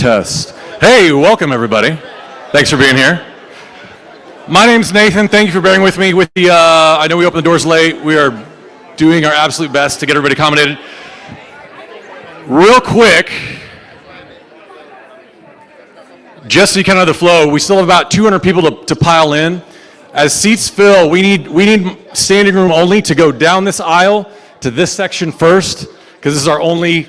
Test. Hey, welcome everybody. Thanks for being here. My name's Nathan. Thank you for bearing with me. I know we opened the doors late. We are doing our absolute best to get everybody accommodated. Real quick, just so you kind of know the flow, we still have about 200 people to pile in. As seats fill, we need standing room only to go down this aisle to this section first, because this is our only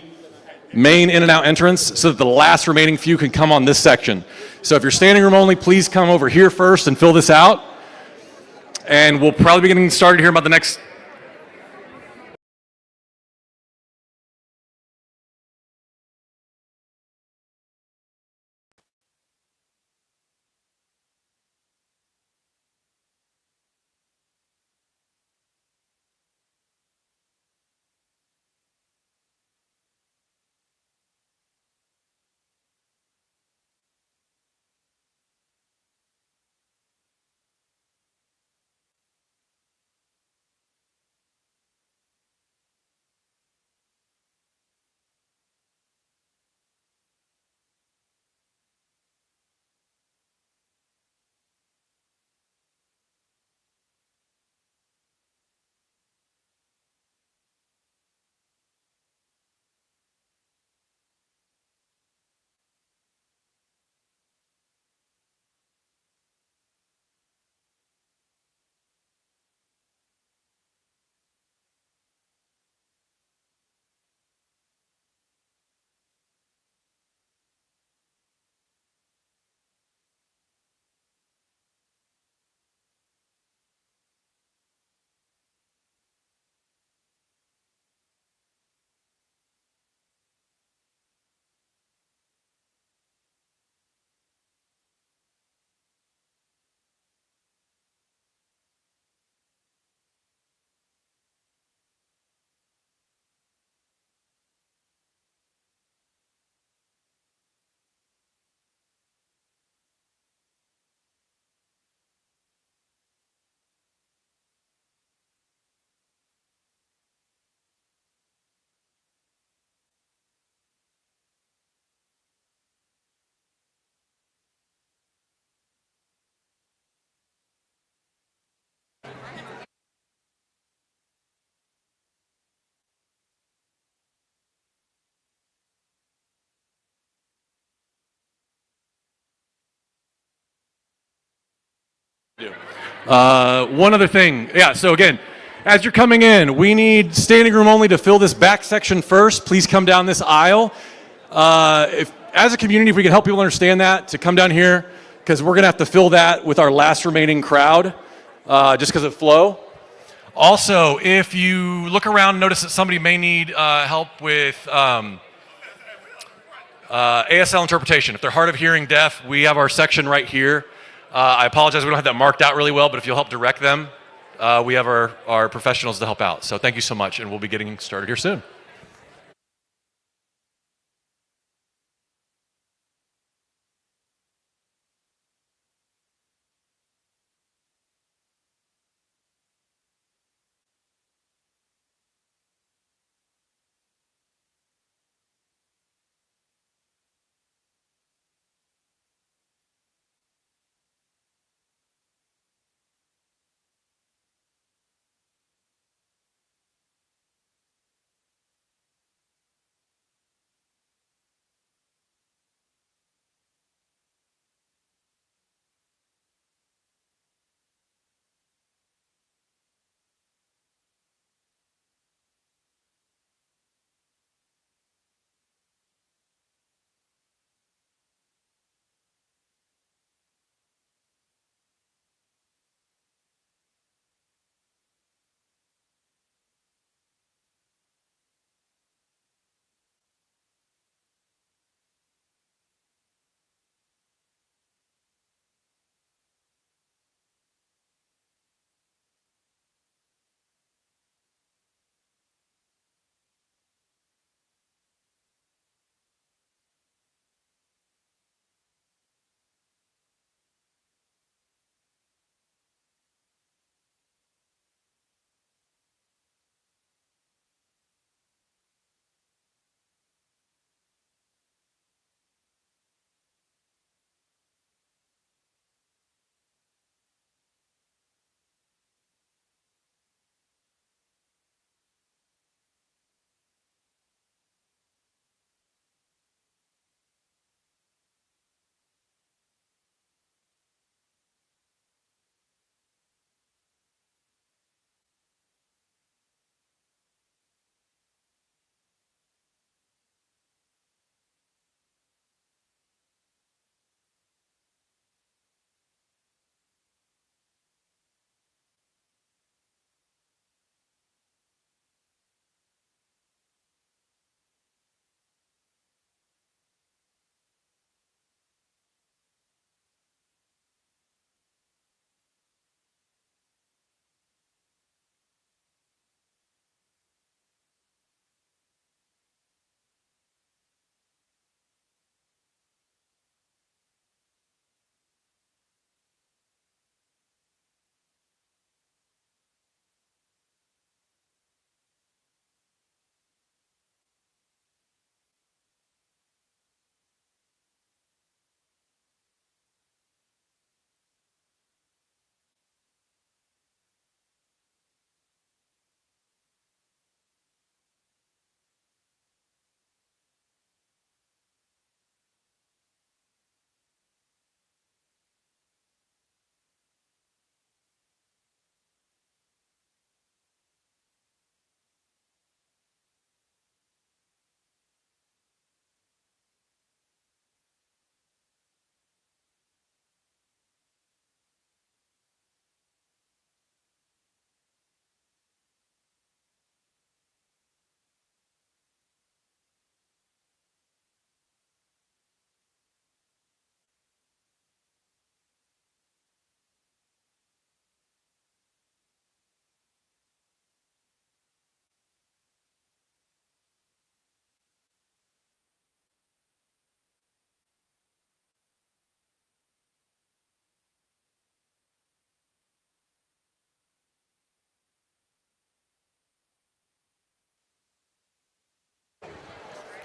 main in and out entrance, so that the last remaining few can come on this section. So if you're standing room only, please come over here first and fill this out. And we'll probably be getting started here about the next one other thing. Yeah, so again, as you're coming in, we need standing room only to fill this back section first. Please come down this aisle. As a community, if we can help people understand that, to come down here, because we're going to have to fill that with our last remaining crowd, just because of flow. Also, if you look around and notice that somebody may need help with ASL interpretation, if they're hard of hearing deaf, we have our section right here. I apologize, we don't have that marked out really well, but if you'll help direct them, we have our professionals to help out. So thank you so much, and we'll be getting started here soon.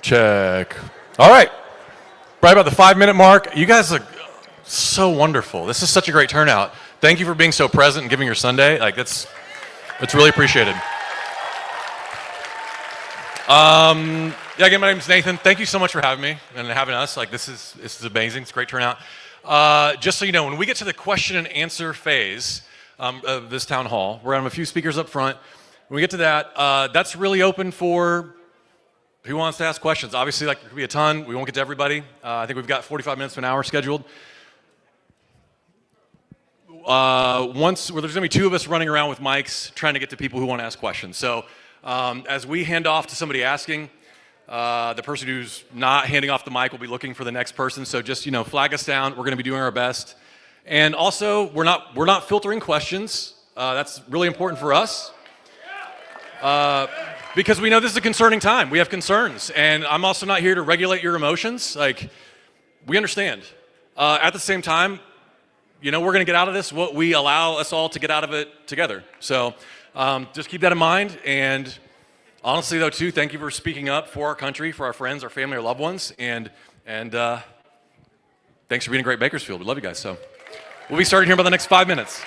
Check. All right. Right about the 5-minute mark. You guys are so wonderful. This is such a great turnout. Thank you for being so present and giving your Sunday. Like it's really appreciated. Yeah, again, my name is Nathan. Thank you so much for having me and having us. Like this is amazing. It's a great turnout. Just so you know, when we get to the question and answer phase of this town hall, we're gonna have a few speakers up front. When we get to that, that's really open for who wants to ask questions. Obviously, like there could be a ton. We won't get to everybody. I think we've got 45 minutes to an hour scheduled. There's gonna be 2 of us running around with mics trying to get to people who want to ask questions. So as we hand off to somebody asking, the person who's not handing off the mic will be looking for the next person. So just, flag us down. We're gonna be doing our best. And also, we're not filtering questions. That's really important for us. Because we know this is a concerning time. We have concerns. And I'm also not here to regulate your emotions. Like, we understand. At the same time, we're going to get out of this what we allow us all to get out of it together. So just keep that in mind. And honestly, though, too, thank you for speaking up for our country, for our friends, our family, our loved ones. And thanks for being a great Bakersfield. We love you guys. So we'll be starting here in about the next 5 minutes.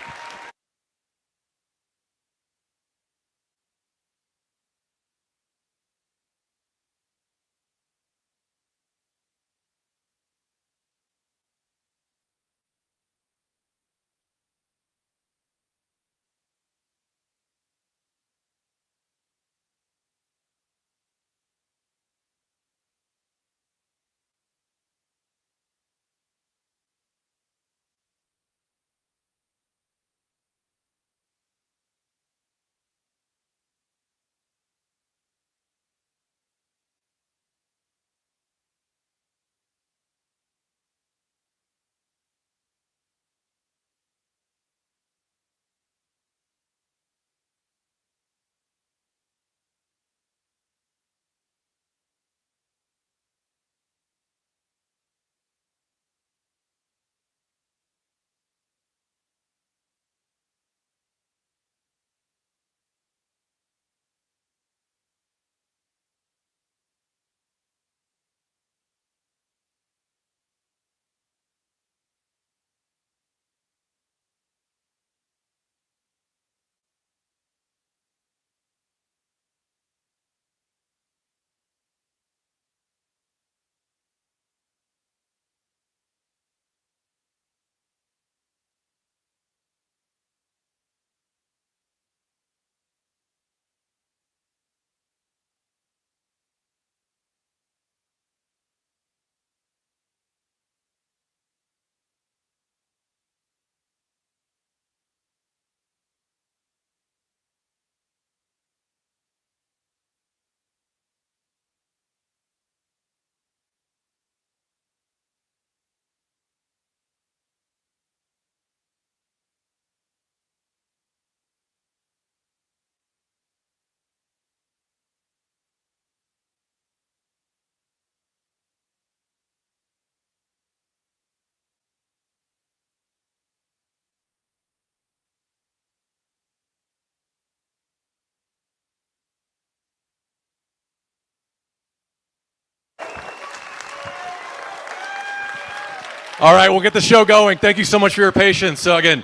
All right, we'll get the show going. Thank you so much for your patience. So again,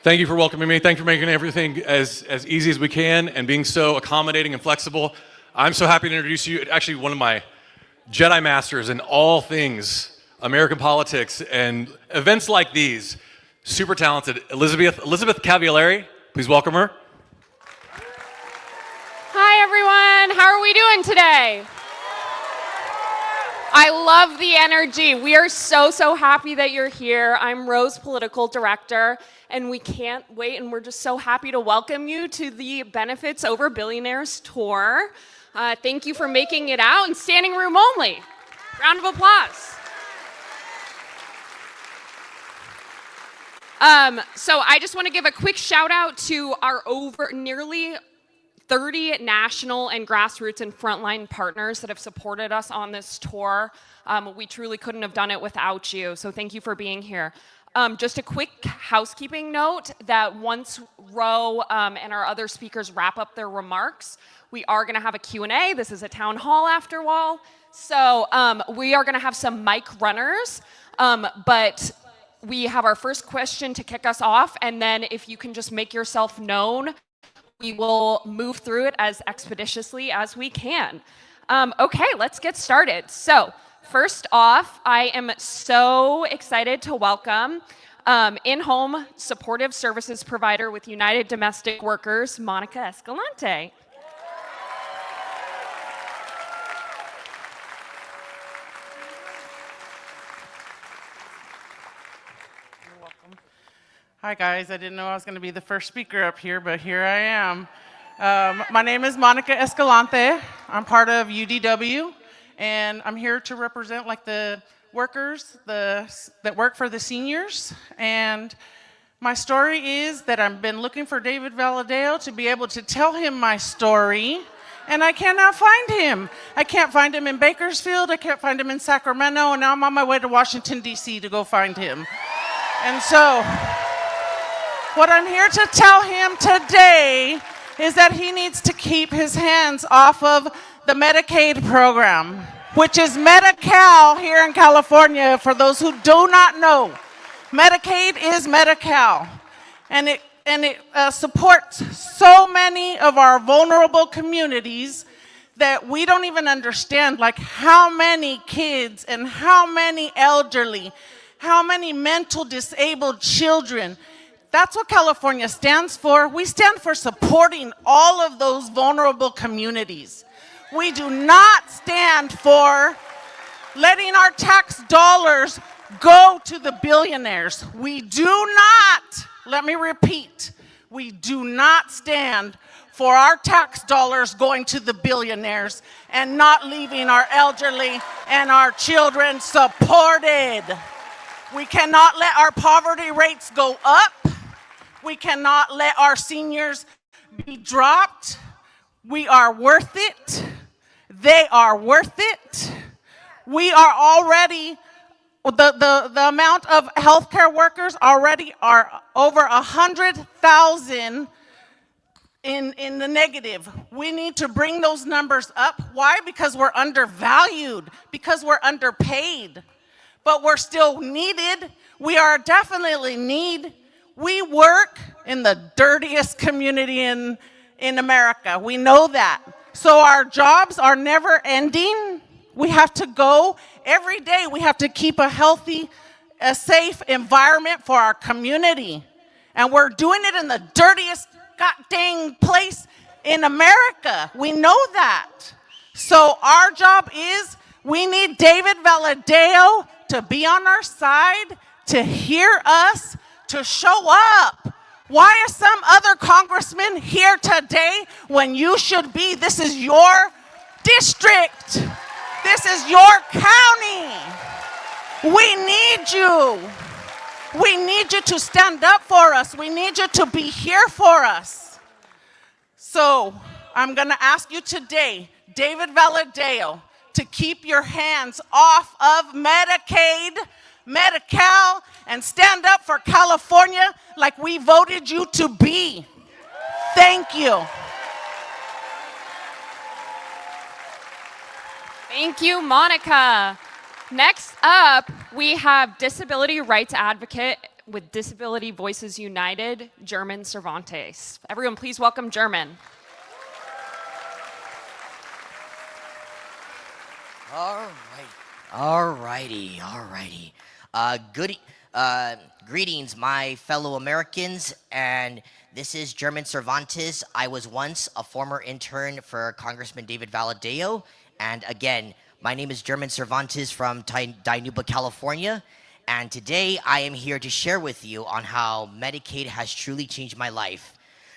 thank you for welcoming me. Thank you for making everything as easy as we can and being so accommodating and flexible. I'm so happy to introduce you, actually one of my Jedi Masters in all things American politics and events like these. Super talented, Elizabeth Cavallari. Please welcome her. Hi, everyone. How are we doing today? I love the energy. We are so happy that you're here. I'm Ro's political director, and we can't wait, and we're just so happy to welcome you to the Benefits Over Billionaires tour. Thank you for making it out, and standing room only. Round of applause. So I just want to give a quick shout out to our nearly 30 national and grassroots and frontline partners that have supported us on this tour. We truly couldn't have done it without you, so thank you for being here. Just a quick housekeeping note that once Ro and our other speakers wrap up their remarks, we are going to have a Q&A. This is a town hall after all, So we are going to have some mic runners, but we have our first question to kick us off, and then if you can just make yourself known, we will move through it as expeditiously as we can. Okay, let's get started. So first off, I am so excited to welcome in-home supportive services provider with United Domestic Workers, Monica Escalante. Hi guys, I didn't know I was going to be the first speaker up here, but here I am. My name is Monica Escalante. I'm part of UDW, and I'm here to represent like the workers that work for the seniors. And my story is that I've been looking for David Valadeo to be able to tell him my story, and I cannot find him. I can't find him in Bakersfield, I can't find him in Sacramento, and now I'm on my way to Washington, D.C. to go find him. And so, what I'm here to tell him today is that he needs to keep his hands off of the Medicaid program, which is Medi-Cal here in California, for those who do not know. Medicaid is Medi-Cal, and it supports so many of our vulnerable communities that we don't even understand, like how many kids and how many elderly, how many mental disabled children. That's what California stands for. We stand for supporting all of those vulnerable communities. We do not stand for letting our tax dollars go to the billionaires. We do not, let me repeat, we do not stand for our tax dollars going to the billionaires and not leaving our elderly and our children supported. We cannot let our poverty rates go up. We cannot let our seniors be dropped. We are worth it. They are worth it. We are already, the amount of healthcare workers already are over 100,000 in the negative. We need to bring those numbers up. Why? Because we're undervalued, because we're underpaid, but we're still needed. We are definitely needed. We work in the dirtiest community in America. We know that. So our jobs are never ending. We have to go every day. We have to keep a healthy, a safe environment for our community. And we're doing it in the dirtiest god-dang place in America. We know that. So our job is, we need David Valadeo to be on our side, to hear us, to show up. Why is some other congressman here today when you should be? This is your district. This is your county. We need you. We need you to stand up for us. We need you to be here for us. So I'm going to ask you today, David Valadeo, to keep your hands off of Medicaid, Medi-Cal, and stand up for California like we voted you to be. Thank you. Thank you, Monica. Next up, we have disability rights advocate with Disability Voices United, German Cervantes. Everyone, please welcome German. All righty. Greetings, my fellow Americans, and this is German Cervantes. I was once a former intern for Congressman David Valadeo, and again, my name is German Cervantes from Dinuba, California, and today I am here to share with you on how Medicaid has truly changed my life.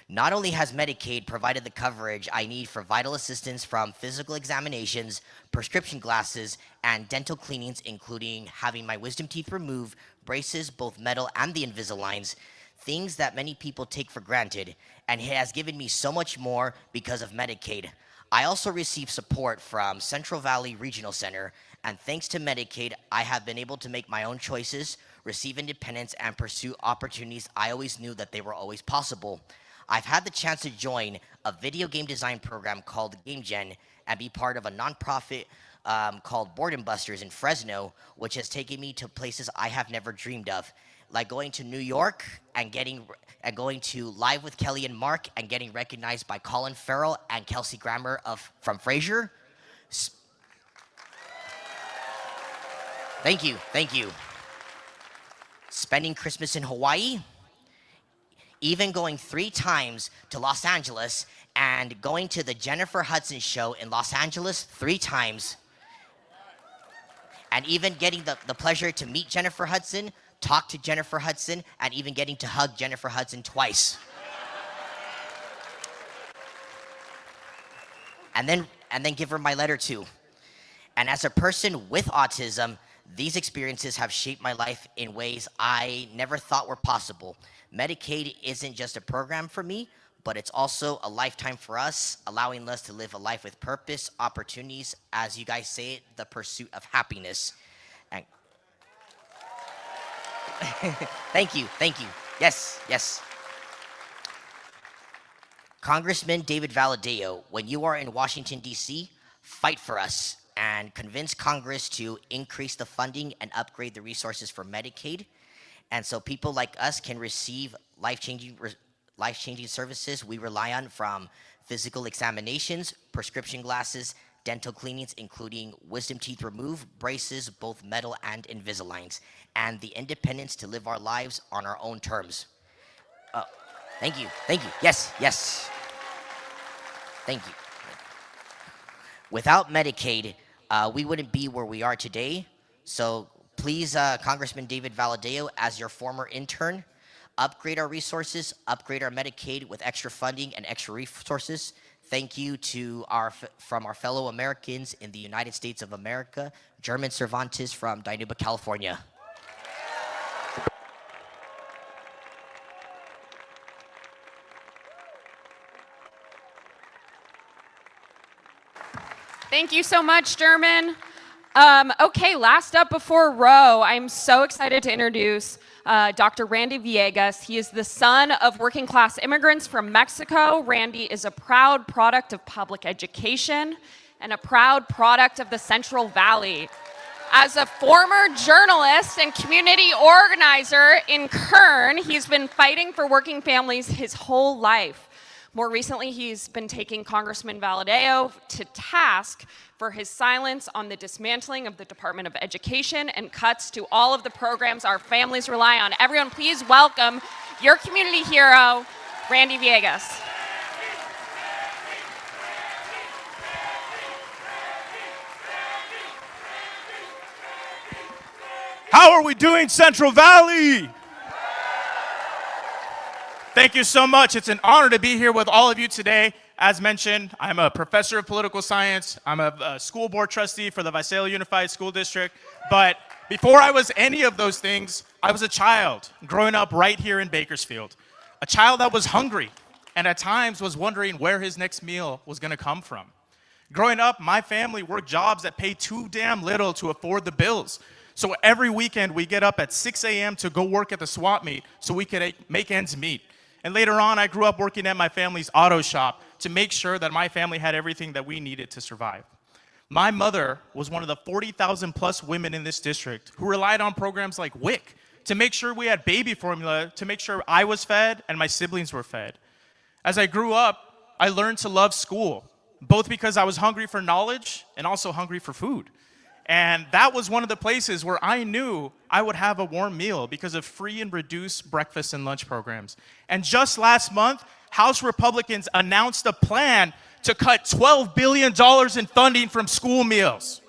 Not only has Medicaid provided the coverage I need for vital assistance from physical examinations, prescription glasses, and dental cleanings, including having my wisdom teeth removed, braces, both metal and the Invisaligns, things that many people take for granted, and it has given me so much more because of Medicaid. I also receive support from Central Valley Regional Center, and thanks to Medicaid, I have been able to make my own choices, receive independence, and pursue opportunities I always knew that they were always possible. I've had the chance to join a video game design program called Game Gen and be part of a nonprofit called Boredom Busters in Fresno, which has taken me to places I have never dreamed of, like going to New York and going to Live with Kelly and Mark and getting recognized by Colin Farrell and Kelsey Grammer from Frasier. Thank you. Spending Christmas in Hawaii, even going 3 times to Los Angeles and going to the Jennifer Hudson show in Los Angeles 3 times, and even getting the pleasure to meet Jennifer Hudson, talk to Jennifer Hudson, and even getting to hug Jennifer Hudson twice. And then give her my letter too. And as a person with autism, these experiences have shaped my life in ways I never thought were possible. Medicaid isn't just a program for me, but it's also a lifetime for us, allowing us to live a life with purpose, opportunities, as you guys say it, the pursuit of happiness. And thank you. Yes. Congressman David Valadao, when you are in Washington, D.C., fight for us and convince Congress to increase the funding and upgrade the resources for Medicaid, and so people like us can receive life-changing services we rely on, from physical examinations, prescription glasses, dental cleanings, including wisdom teeth remove, braces, both metal and Invisaligns, and the independence to live our lives on our own terms. Thank you. Yes. Thank you. Without Medicaid, we wouldn't be where we are today. So please, Congressman David Valadao, as your former intern, upgrade our resources, upgrade our Medicaid with extra funding and extra resources. Thank you from our fellow Americans in the United States of America, German Cervantes from Dinuba, California. Thank you so much, German. Okay, last up before Ro, I'm so excited to introduce Dr. Randy Villegas. He is the son of working class immigrants from Mexico. Randy is a proud product of public education and a proud product of the Central Valley. As a former journalist and community organizer in Kern, he's been fighting for working families his whole life. More recently, he's been taking Congressman Valadao to task for his silence on the dismantling of the Department of Education and cuts to all of the programs our families rely on. Everyone, please welcome your community hero, Randy Villegas. How are we doing, Central Valley? Thank you so much. It's an honor to be here with all of you today. As mentioned, I'm a professor of political science. I'm a school board trustee for the Visalia Unified School District. But before I was any of those things, I was a child growing up right here in Bakersfield. A child that was hungry and at times was wondering where his next meal was going to come from. Growing up, my family worked jobs that paid too damn little to afford the bills. So every weekend, we get up at 6 a.m. to go work at the swap meet so we could make ends meet. And later on, I grew up working at my family's auto shop to make sure that my family had everything that we needed to survive. My mother was one of the 40,000 plus women in this district who relied on programs like WIC to make sure we had baby formula, to make sure I was fed and my siblings were fed. As I grew up, I learned to love school, both because I was hungry for knowledge and also hungry for food. And that was one of the places where I knew I would have a warm meal because of free and reduced breakfast and lunch programs. And just last month, House Republicans announced a plan to cut $12 billion in funding from school meals.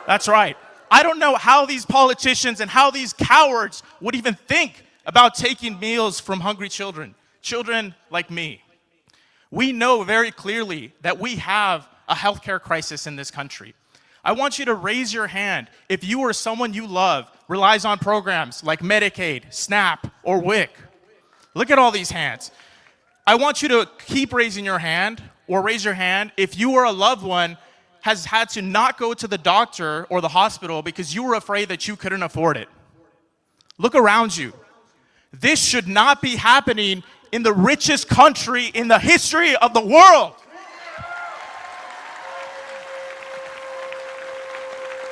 That's right. I don't know how these politicians and how these cowards would even think about taking meals from hungry children like me. We know very clearly that we have a healthcare crisis in this country. I want you to raise your hand if you or someone you love relies on programs like Medicaid, SNAP, or WIC. Look at all these hands. I want you to keep raising your hand, or raise your hand if you or a loved one has had to not go to the doctor or the hospital because you were afraid that you couldn't afford it. Look around you. This should not be happening in the richest country in the history of the world.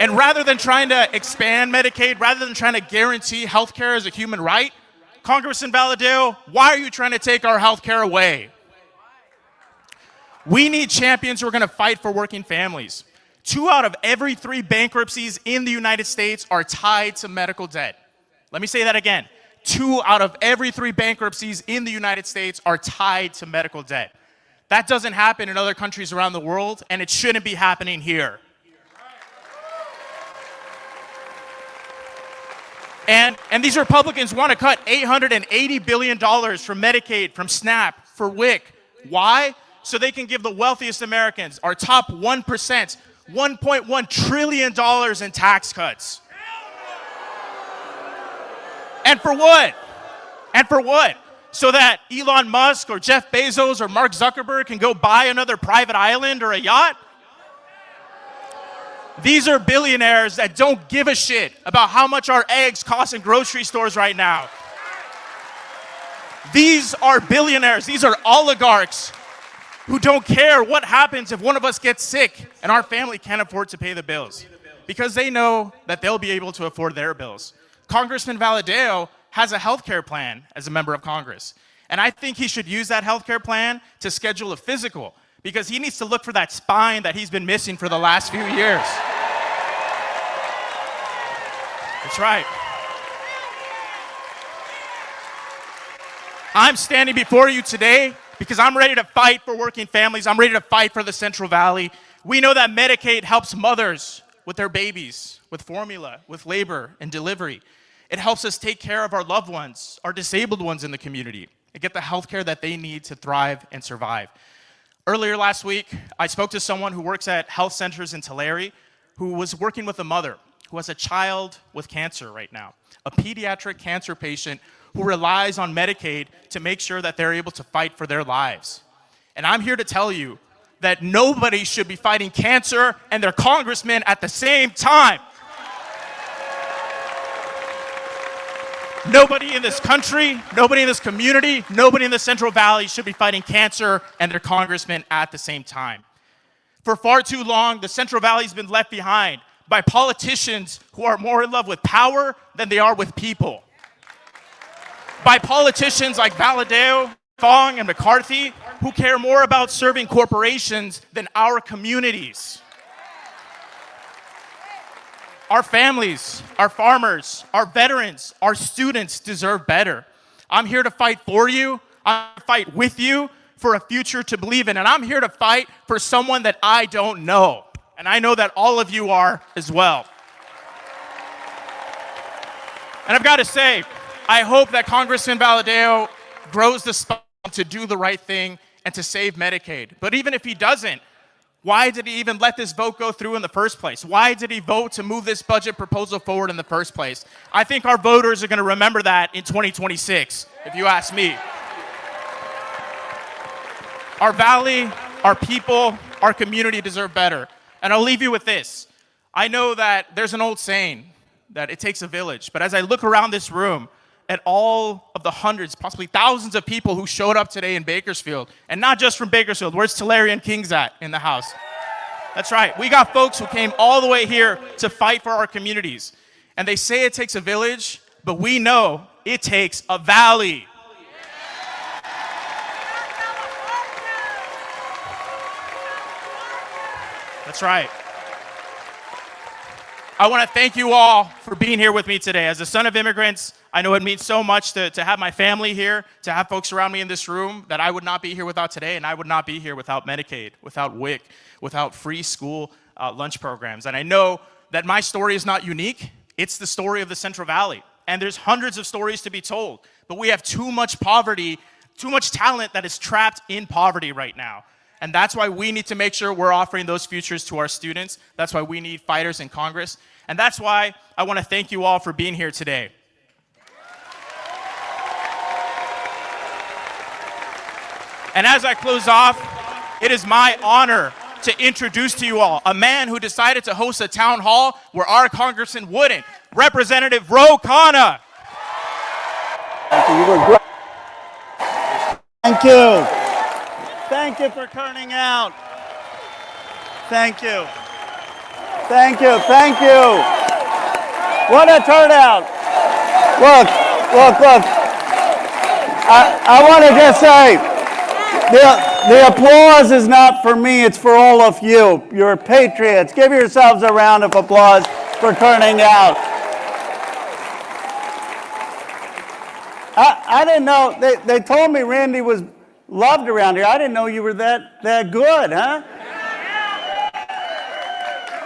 And rather than trying to expand Medicaid, rather than trying to guarantee health care as a human right, Congressman Valadao, why are you trying to take our health care away? We need champions who are going to fight for working families. 2 out of every 3 bankruptcies in the United States are tied to medical debt. Let me say that again. 2 out of every 3 bankruptcies in the United States are tied to medical debt. That doesn't happen in other countries around the world, and it shouldn't be happening here. And these Republicans want to cut $880 billion from Medicaid, from SNAP, for WIC. Why? So they can give the wealthiest Americans, our top 1%, $1.1 trillion in tax cuts. And for what? And for what? So that Elon Musk or Jeff Bezos or Mark Zuckerberg can go buy another private island or a yacht? These are billionaires that don't give a shit about how much our eggs cost in grocery stores right now. These are billionaires. These are oligarchs who don't care what happens if one of us gets sick and our family can't afford to pay the bills, because they know that they'll be able to afford their bills. Congressman Valadao has a health care plan as a member of Congress. And I think he should use that health care plan to schedule a physical, because he needs to look for that spine that he's been missing for the last few years. That's right. I'm standing before you today because I'm ready to fight for working families. I'm ready to fight for the Central Valley. We know that Medicaid helps mothers with their babies, with formula, with labor and delivery. It helps us take care of our loved ones, our disabled ones in the community, and get the health care that they need to thrive and survive. Earlier last week, I spoke to someone who works at health centers in Tulare who was working with a mother who has a child with cancer right now, a pediatric cancer patient who relies on Medicaid to make sure that they're able to fight for their lives. And I'm here to tell you that nobody should be fighting cancer and their congressman at the same time. Nobody in this country, nobody in this community, nobody in the Central Valley should be fighting cancer and their congressman at the same time. For far too long, the Central Valley's been left behind by politicians who are more in love with power than they are with people. By politicians like Valadao, Fong, and McCarthy, who care more about serving corporations than our communities. Our families, our farmers, our veterans, our students deserve better. I'm here to fight for you. I'm here to fight with you for a future to believe in. And I'm here to fight for someone that I don't know. And I know that all of you are as well. And I've got to say, I hope that Congressman Valadao grows the spine to do the right thing and to save Medicaid. But even if he doesn't, why did he even let this vote go through in the first place? Why did he vote to move this budget proposal forward in the first place? I think our voters are going to remember that in 2026, if you ask me. Our valley, our people, our community deserve better. And I'll leave you with this. I know that there's an old saying that it takes a village, but as I look around this room at all of the hundreds, possibly thousands of people who showed up today in Bakersfield, and not just from Bakersfield, where's Tulare and Kings at in the house? That's right, we got folks who came all the way here to fight for our communities. And they say it takes a village, but we know it takes a valley. That's right. I want to thank you all for being here with me today. As a son of immigrants, I know it means so much to have my family here, to have folks around me in this room that I would not be here without today, and I would not be here without Medicaid, without WIC, without free school lunch programs. And I know that my story is not unique. It's the story of the Central Valley. And there's hundreds of stories to be told. But we have too much poverty, too much talent that is trapped in poverty right now. And that's why we need to make sure we're offering those futures to our students. That's why we need fighters in Congress. And that's why I want to thank you all for being here today. And as I close off, it is my honor to introduce to you all a man who decided to host a town hall where our congressman wouldn't, Representative Ro Khanna. Thank you. You were great. Thank you. Thank you for turning out. Thank you. Thank you. Thank you. What a turnout. Look. I want to just say, the applause is not for me, it's for all of you. You're patriots. Give yourselves a round of applause for turning out. I didn't know, they told me Randy was loved around here. I didn't know you were that good, huh?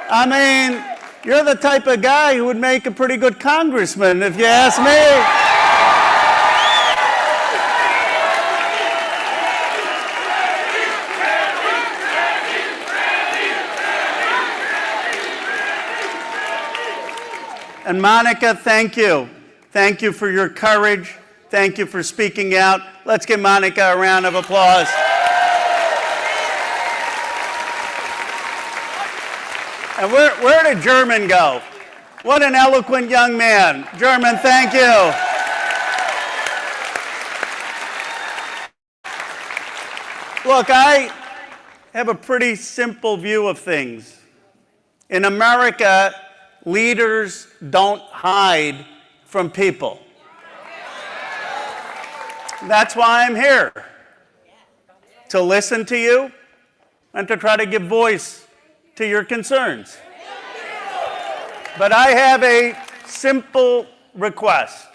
I mean, you're the type of guy who would make a pretty good congressman, if you ask me. And Monica, thank you. Thank you for your courage. Thank you for speaking out. Let's give Monica a round of applause. And where did German go? What an eloquent young man. German, thank you. Look, I have a pretty simple view of things. In America, leaders don't hide from people. That's why I'm here, to listen to you and to try to give voice to your concerns. But I have a simple request.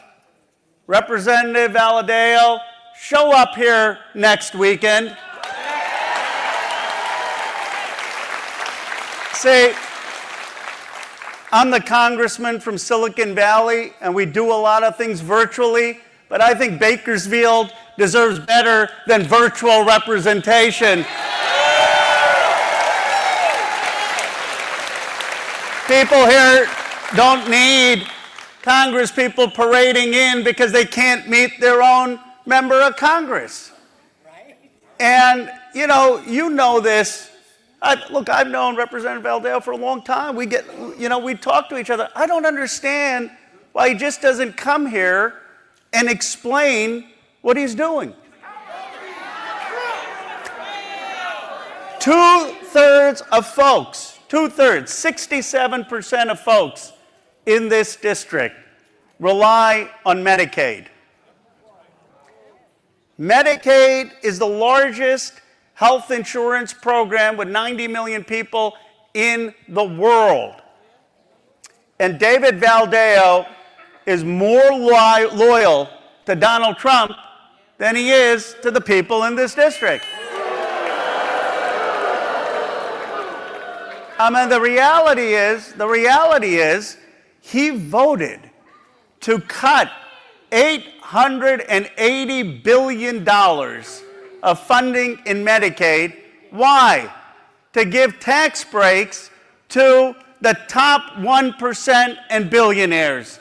Representative Valadao, show up here next weekend. See, I'm the congressman from Silicon Valley, and we do a lot of things virtually, but I think Bakersfield deserves better than virtual representation. People here don't need Congress people parading in because they can't meet their own member of Congress. And, you know this. Look, I've known Representative Valadao for a long time. We talk to each other. I don't understand why he just doesn't come here and explain what he's doing. Two-thirds of folks, 67% of folks in this district rely on Medicaid. Medicaid is the largest health insurance program with 90 million people in the world. And David Valadao is more loyal to Donald Trump than he is to the people in this district. I mean, the reality is, he voted to cut $880 billion of funding in Medicaid. Why? To give tax breaks to the top 1% and billionaires.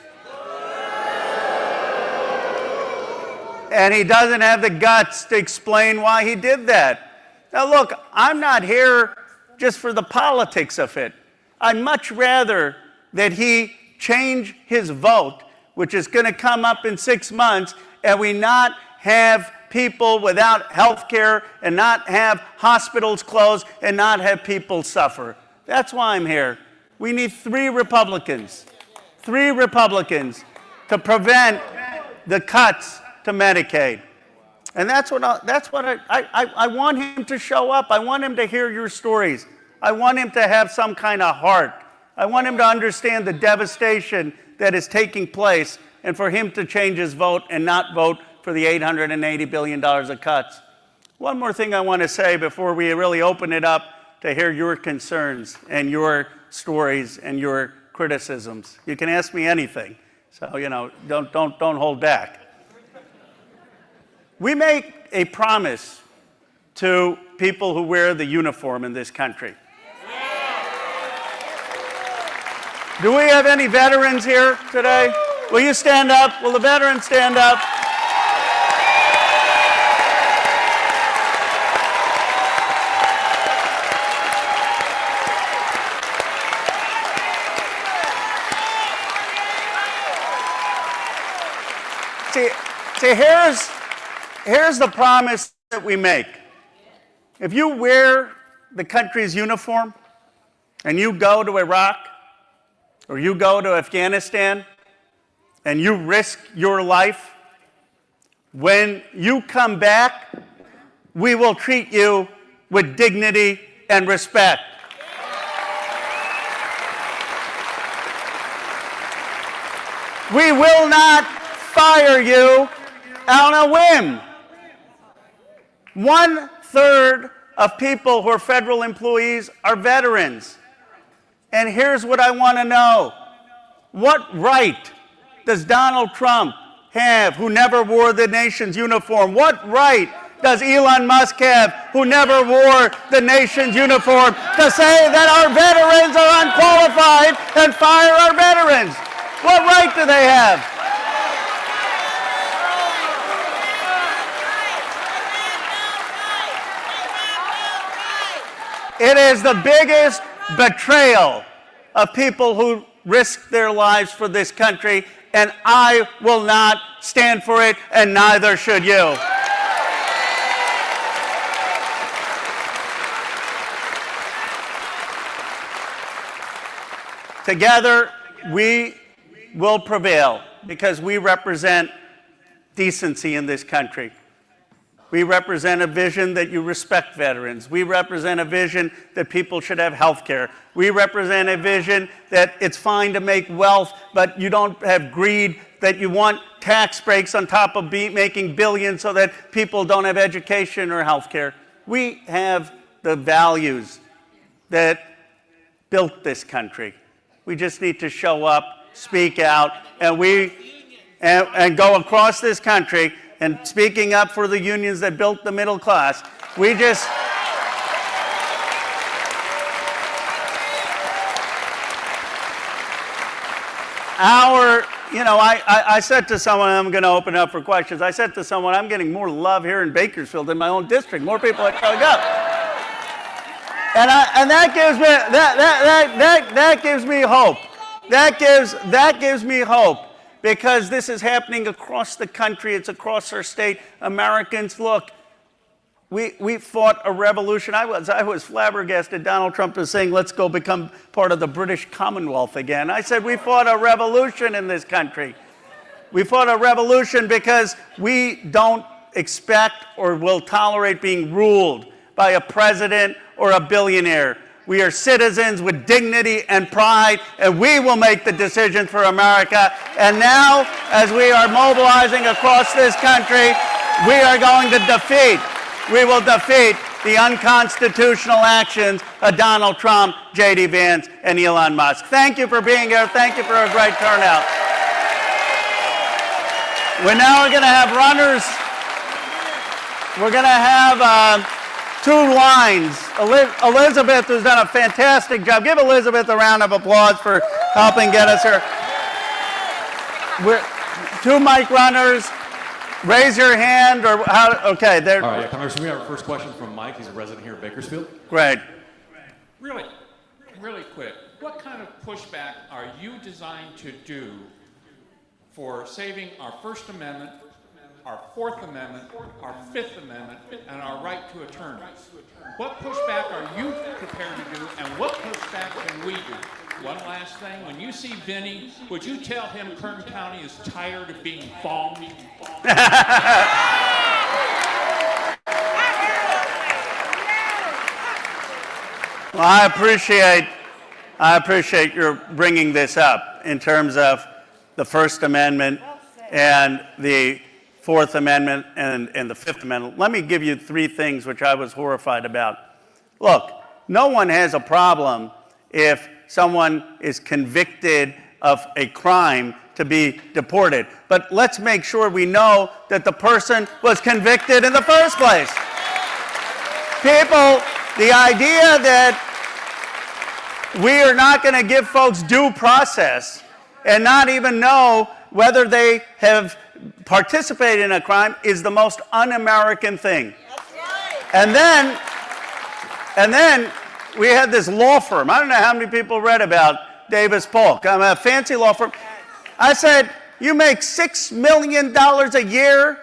And he doesn't have the guts to explain why he did that. Now look, I'm not here just for the politics of it. I'd much rather that he change his vote, which is going to come up in 6 months, and we not have people without health care and not have hospitals closed and not have people suffer. That's why I'm here. We need 3 Republicans to prevent the cuts to Medicaid. And that's what I want him to show up. I want him to hear your stories. I want him to have some kind of heart. I want him to understand the devastation that is taking place, and for him to change his vote and not vote for the $880 billion of cuts. One more thing I want to say before we really open it up to hear your concerns and your stories and your criticisms. You can ask me anything, so don't hold back. We make a promise to people who wear the uniform in this country. Do we have any veterans here today? Will you stand up? Will the veterans stand up? See, here's the promise that we make. If you wear the country's uniform, and you go to Iraq or you go to Afghanistan and you risk your life, when you come back, we will treat you with dignity and respect. We will not fire you on a whim. 1/3 of people who are federal employees are veterans. And here's what I want to know. What right does Donald Trump have, who never wore the nation's uniform? What right does Elon Musk have, who never wore the nation's uniform, to say that our veterans are unqualified and fire our veterans? What right do they have? It is the biggest betrayal of people who risk their lives for this country, and I will not stand for it, and neither should you. Together, we will prevail because we represent decency in this country. We represent a vision that you respect veterans. We represent a vision that people should have health care. We represent a vision that it's fine to make wealth, but you don't have greed, that you want tax breaks on top of making billions so that people don't have education or health care. We have the values that built this country. We just need to show up, speak out, and go across this country. And speaking up for the unions that built the middle class, I said to someone, I'm going to open up for questions. I said to someone, I'm getting more love here in Bakersfield in my own district. More people are showing up. And that gives me hope. That gives me hope. Because this is happening across the country, it's across our state. Americans, look, we fought a revolution. I was flabbergasted. Donald Trump was saying, let's go become part of the British Commonwealth again. I said, we fought a revolution in this country. We fought a revolution because we don't expect or will tolerate being ruled by a president or a billionaire. We are citizens with dignity and pride, and we will make the decisions for America. And now, as we are mobilizing across this country, we are going to defeat the unconstitutional actions of Donald Trump, J.D. Vance, and Elon Musk. Thank you for being here. Thank you for a great turnout. We're now going to have runners. We're going to have 2 lines. Elizabeth, who's done a fantastic job. Give Elizabeth a round of applause for helping get us here. 2 mic runners. Raise your hand or how? Okay, there. All right, Congressman, we have our first question from Mike. He's a resident here in Bakersfield. Great. Really quick. What kind of pushback are you designed to do for saving our First Amendment, our Fourth Amendment, our Fifth Amendment, and our right to attorney? What pushback are you prepared to do, and what pushback can we do? One last thing, when you see Vinny, would you tell him Kern County is tired of being bombed? Well, I appreciate your bringing this up in terms of the First Amendment and the Fourth Amendment and the Fifth Amendment. Let me give you 3 things which I was horrified about. Look, no one has a problem if someone is convicted of a crime to be deported. But let's make sure we know that the person was convicted in the first place. People, the idea that we are not going to give folks due process and not even know whether they have participated in a crime is the most un-American thing. That's right. And then we had this law firm. I don't know how many people read about Davis Polk. I'm a fancy law firm. I said, you make $6 million a year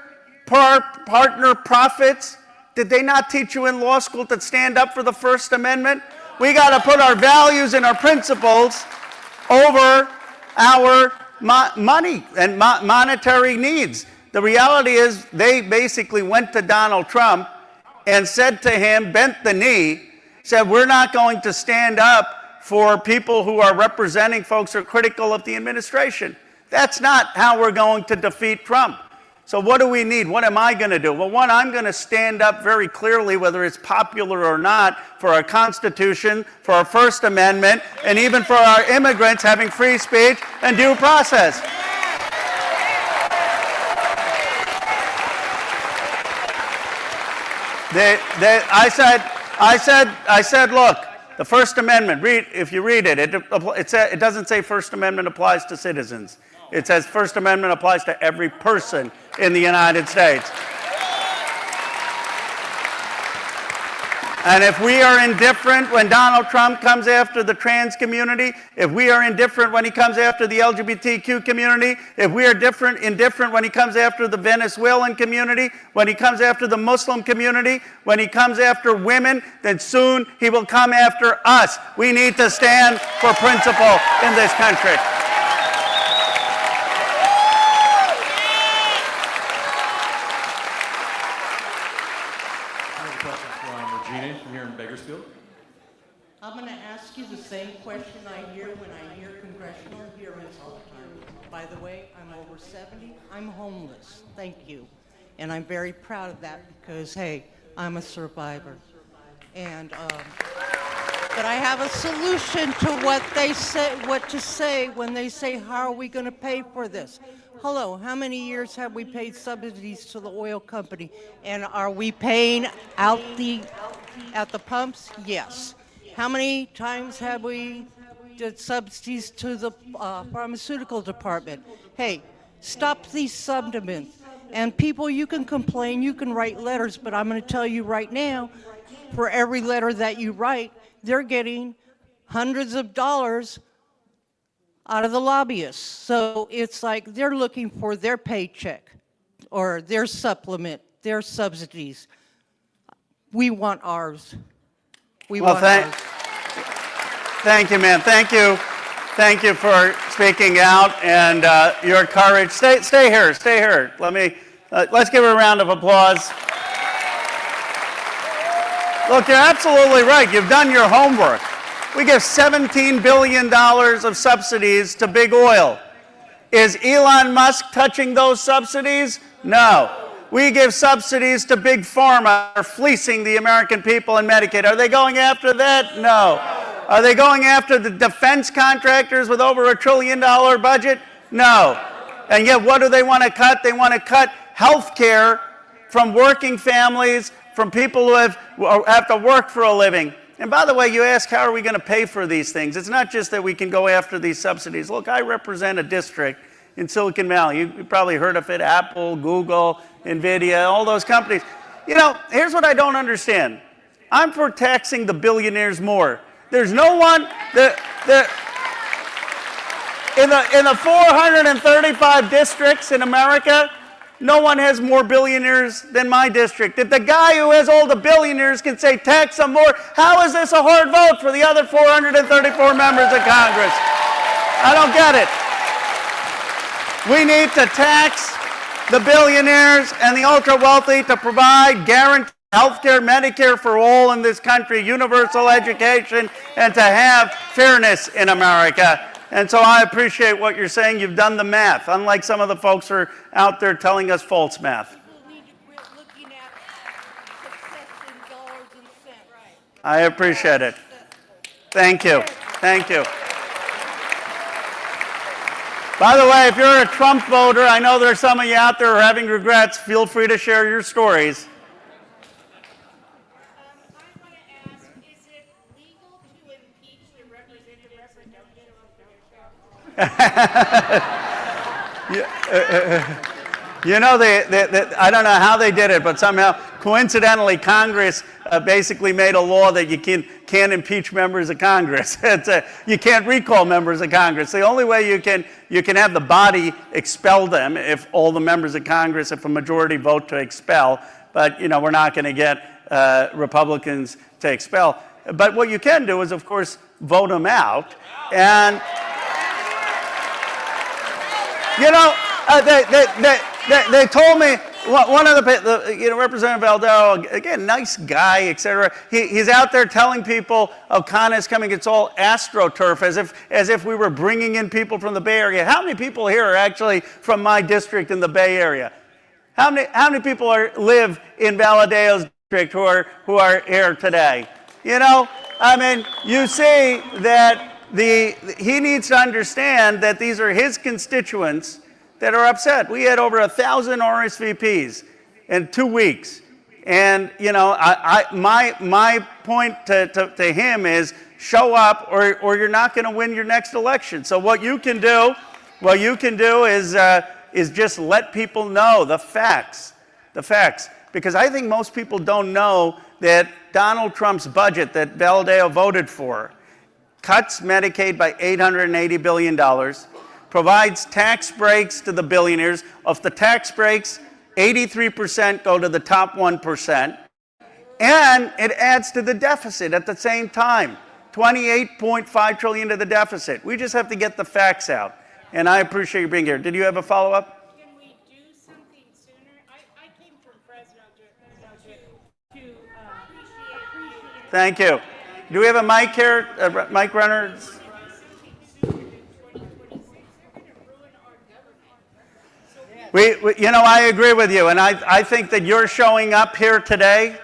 per partner profits? Did they not teach you in law school to stand up for the First Amendment? We got to put our values and our principles over our money and monetary needs. The reality is they basically went to Donald Trump and said to him, bent the knee, said, we're not going to stand up for people who are representing folks who are critical of the administration. That's not how we're going to defeat Trump. So what do we need? What am I going to do? Well, one, I'm going to stand up very clearly, whether it's popular or not, for our Constitution, for our First Amendment, and even for our immigrants having free speech and due process. I said, look, the First Amendment, if you read it, it doesn't say First Amendment applies to citizens. It says First Amendment applies to every person in the United States. And if we are indifferent when Donald Trump comes after the trans community, if we are indifferent when he comes after the LGBTQ community, if we are indifferent when he comes after the Venezuelan community, when he comes after the Muslim community, when he comes after women, then soon he will come after us. We need to stand for principle in this country. I'm going to ask you the same question I hear when I hear congressional hearings all the time. By the way, I'm over 70. I'm homeless. Thank you. And I'm very proud of that because, hey, I'm a survivor. And, but I have a solution to what they say, what to say when they say, how are we going to pay for this? Hello, how many years have we paid subsidies to the oil company? And are we paying out at the pumps? Yes. How many times have we did subsidies to the pharmaceutical department? Hey, stop these subsidies. And people, you can complain, you can write letters, but I'm going to tell you right now, for every letter that you write, they're getting hundreds of dollars out of the lobbyists. So it's like they're looking for their paycheck or their supplement, their subsidies. We want ours. Thank you, man. Thank you. Thank you for speaking out and your courage. Stay here. Stay here. Let's give her a round of applause. Look, you're absolutely right. You've done your homework. We give $17 billion of subsidies to big oil. Is Elon Musk touching those subsidies? No. We give subsidies to big pharma, are fleecing the American people in Medicaid. Are they going after that? No. Are they going after the defense contractors with over $1 trillion budget? No. And yet, what do they want to cut? They want to cut health care from working families, from people who have to work for a living. And by the way, you ask, how are we going to pay for these things? It's not just that we can go after these subsidies. Look, I represent a district in Silicon Valley. You probably heard of it, Apple, Google, NVIDIA, all those companies. You know, here's what I don't understand. I'm for taxing the billionaires more. There's no one in the 435 districts in America, no one has more billionaires than my district. If the guy who has all the billionaires can say tax them more, how is this a hard vote for the other 434 members of Congress? I don't get it. We need to tax the billionaires and the ultra-wealthy to provide guaranteed health care, Medicare for all in this country, universal education, and to have fairness in America. And so I appreciate what you're saying. You've done the math, unlike some of the folks who are out there telling us false math. I appreciate it. Thank you. Thank you. By the way, if you're a Trump voter, I know there are some of you out there who are having regrets. Feel free to share your stories. I want to ask, is it legal to impeach the representative You know, I don't know how they did it, but somehow, coincidentally, Congress basically made a law that you can't impeach members of Congress. You can't recall members of Congress. The only way you can have the body expel them if all the members of Congress, if a majority vote to expel. But, you know, we're not going to get Republicans to expel. But what you can do is, of course, vote him out. And, you know, they told me, one of the Representative Valdeo, again, nice guy, et cetera. He's out there telling people, oh, Khanna is coming. It's all AstroTurf, as if we were bringing in people from the Bay Area. How many people here are actually from my district in the Bay Area? How many people live in Valadeo's district who are here today? You know, I mean, you see that he needs to understand that these are his constituents that are upset. We had over 1,000 RSVPs in 2 weeks. And, you know, my point to him is show up or you're not going to win your next election. So what you can do is just let people know the facts. Because I think most people don't know that Donald Trump's budget that Valadeo voted for cuts Medicaid by $880 billion, provides tax breaks to the billionaires. Of the tax breaks, 83% go to the top 1%. And it adds to the deficit at the same time, $28.5 trillion to the deficit. We just have to get the facts out. And I appreciate you being here. Did you have a follow-up? Can we do something sooner? I came from Fresno to appreciate. Thank you. Do we have a mic here, a mic runner? You know, I agree with you, and I think that you're showing up here today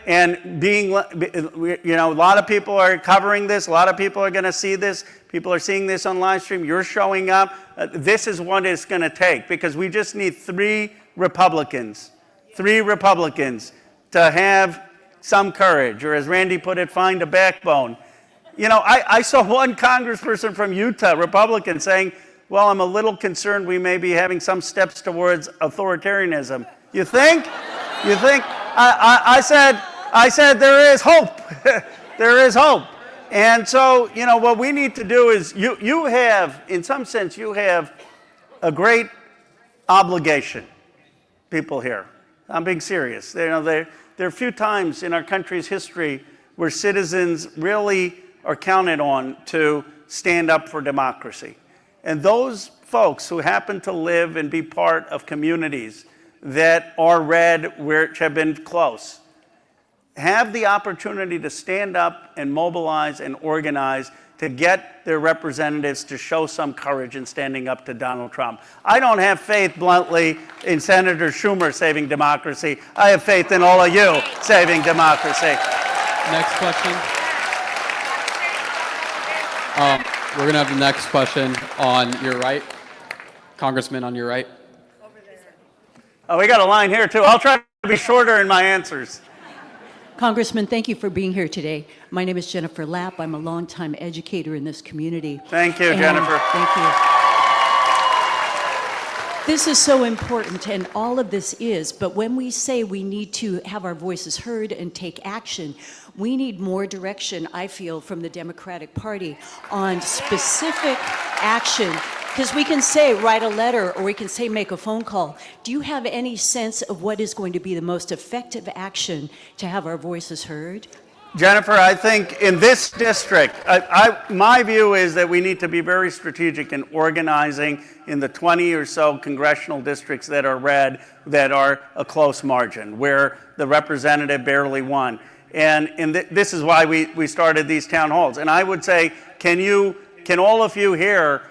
and being, you know, a lot of people are covering this, a lot of people are going to see this, people are seeing this on live stream, you're showing up. This is what it's going to take, because we just need three Republicans to have some courage, or as Randy put it, find a backbone. You know, I saw one congressperson from Utah, Republican, saying, well, I'm a little concerned we may be having some steps towards authoritarianism. You think? You think? I said there is hope. There is hope. And so, you know, what we need to do is, you have, in some sense, you have a great obligation, people here. I'm being serious. You know, there are few times in our country's history where citizens really are counted on to stand up for democracy. And those folks who happen to live and be part of communities that are red, which have been close, have the opportunity to stand up and mobilize and organize to get their representatives to show some courage in standing up to Donald Trump. I don't have faith, bluntly, in Senator Schumer saving democracy. I have faith in all of you saving democracy. Next question. We're going to have the next question on your right. Congressman on your right. Oh, we got a line here, too. I'll try to be shorter in my answers. Congressman, thank you for being here today. My name is Jennifer Lapp. I'm a longtime educator in this community. Thank you, Jennifer. Thank you. This is so important, and all of this is, but when we say we need to have our voices heard and take action, we need more direction, I feel, from the Democratic Party on specific action. Because we can say write a letter, or we can say make a phone call. Do you have any sense of what is going to be the most effective action to have our voices heard? Jennifer, I think in this district, my view is that we need to be very strategic in organizing in the 20 or so congressional districts that are red, that are a close margin, where the representative barely won. And this is why we started these town halls. And I would say, can all of you here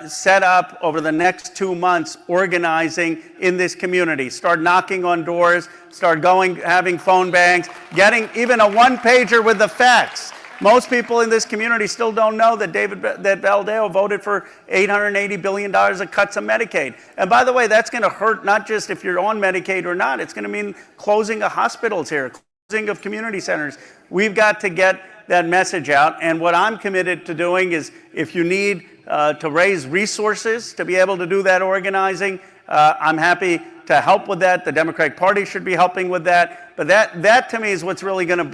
set up over the next 2 months organizing in this community? Start knocking on doors, start going, having phone banks, getting even a one-pager with the facts. Most people in this community still don't know that that Valadeo voted for $880 billion of cuts of Medicaid. And by the way, that's going to hurt not just if you're on Medicaid or not. It's going to mean closing of hospitals here, closing of community centers. We've got to get that message out. And what I'm committed to doing is, if you need to raise resources to be able to do that organizing, I'm happy to help with that. The Democratic Party should be helping with that. But that to me is what's really going to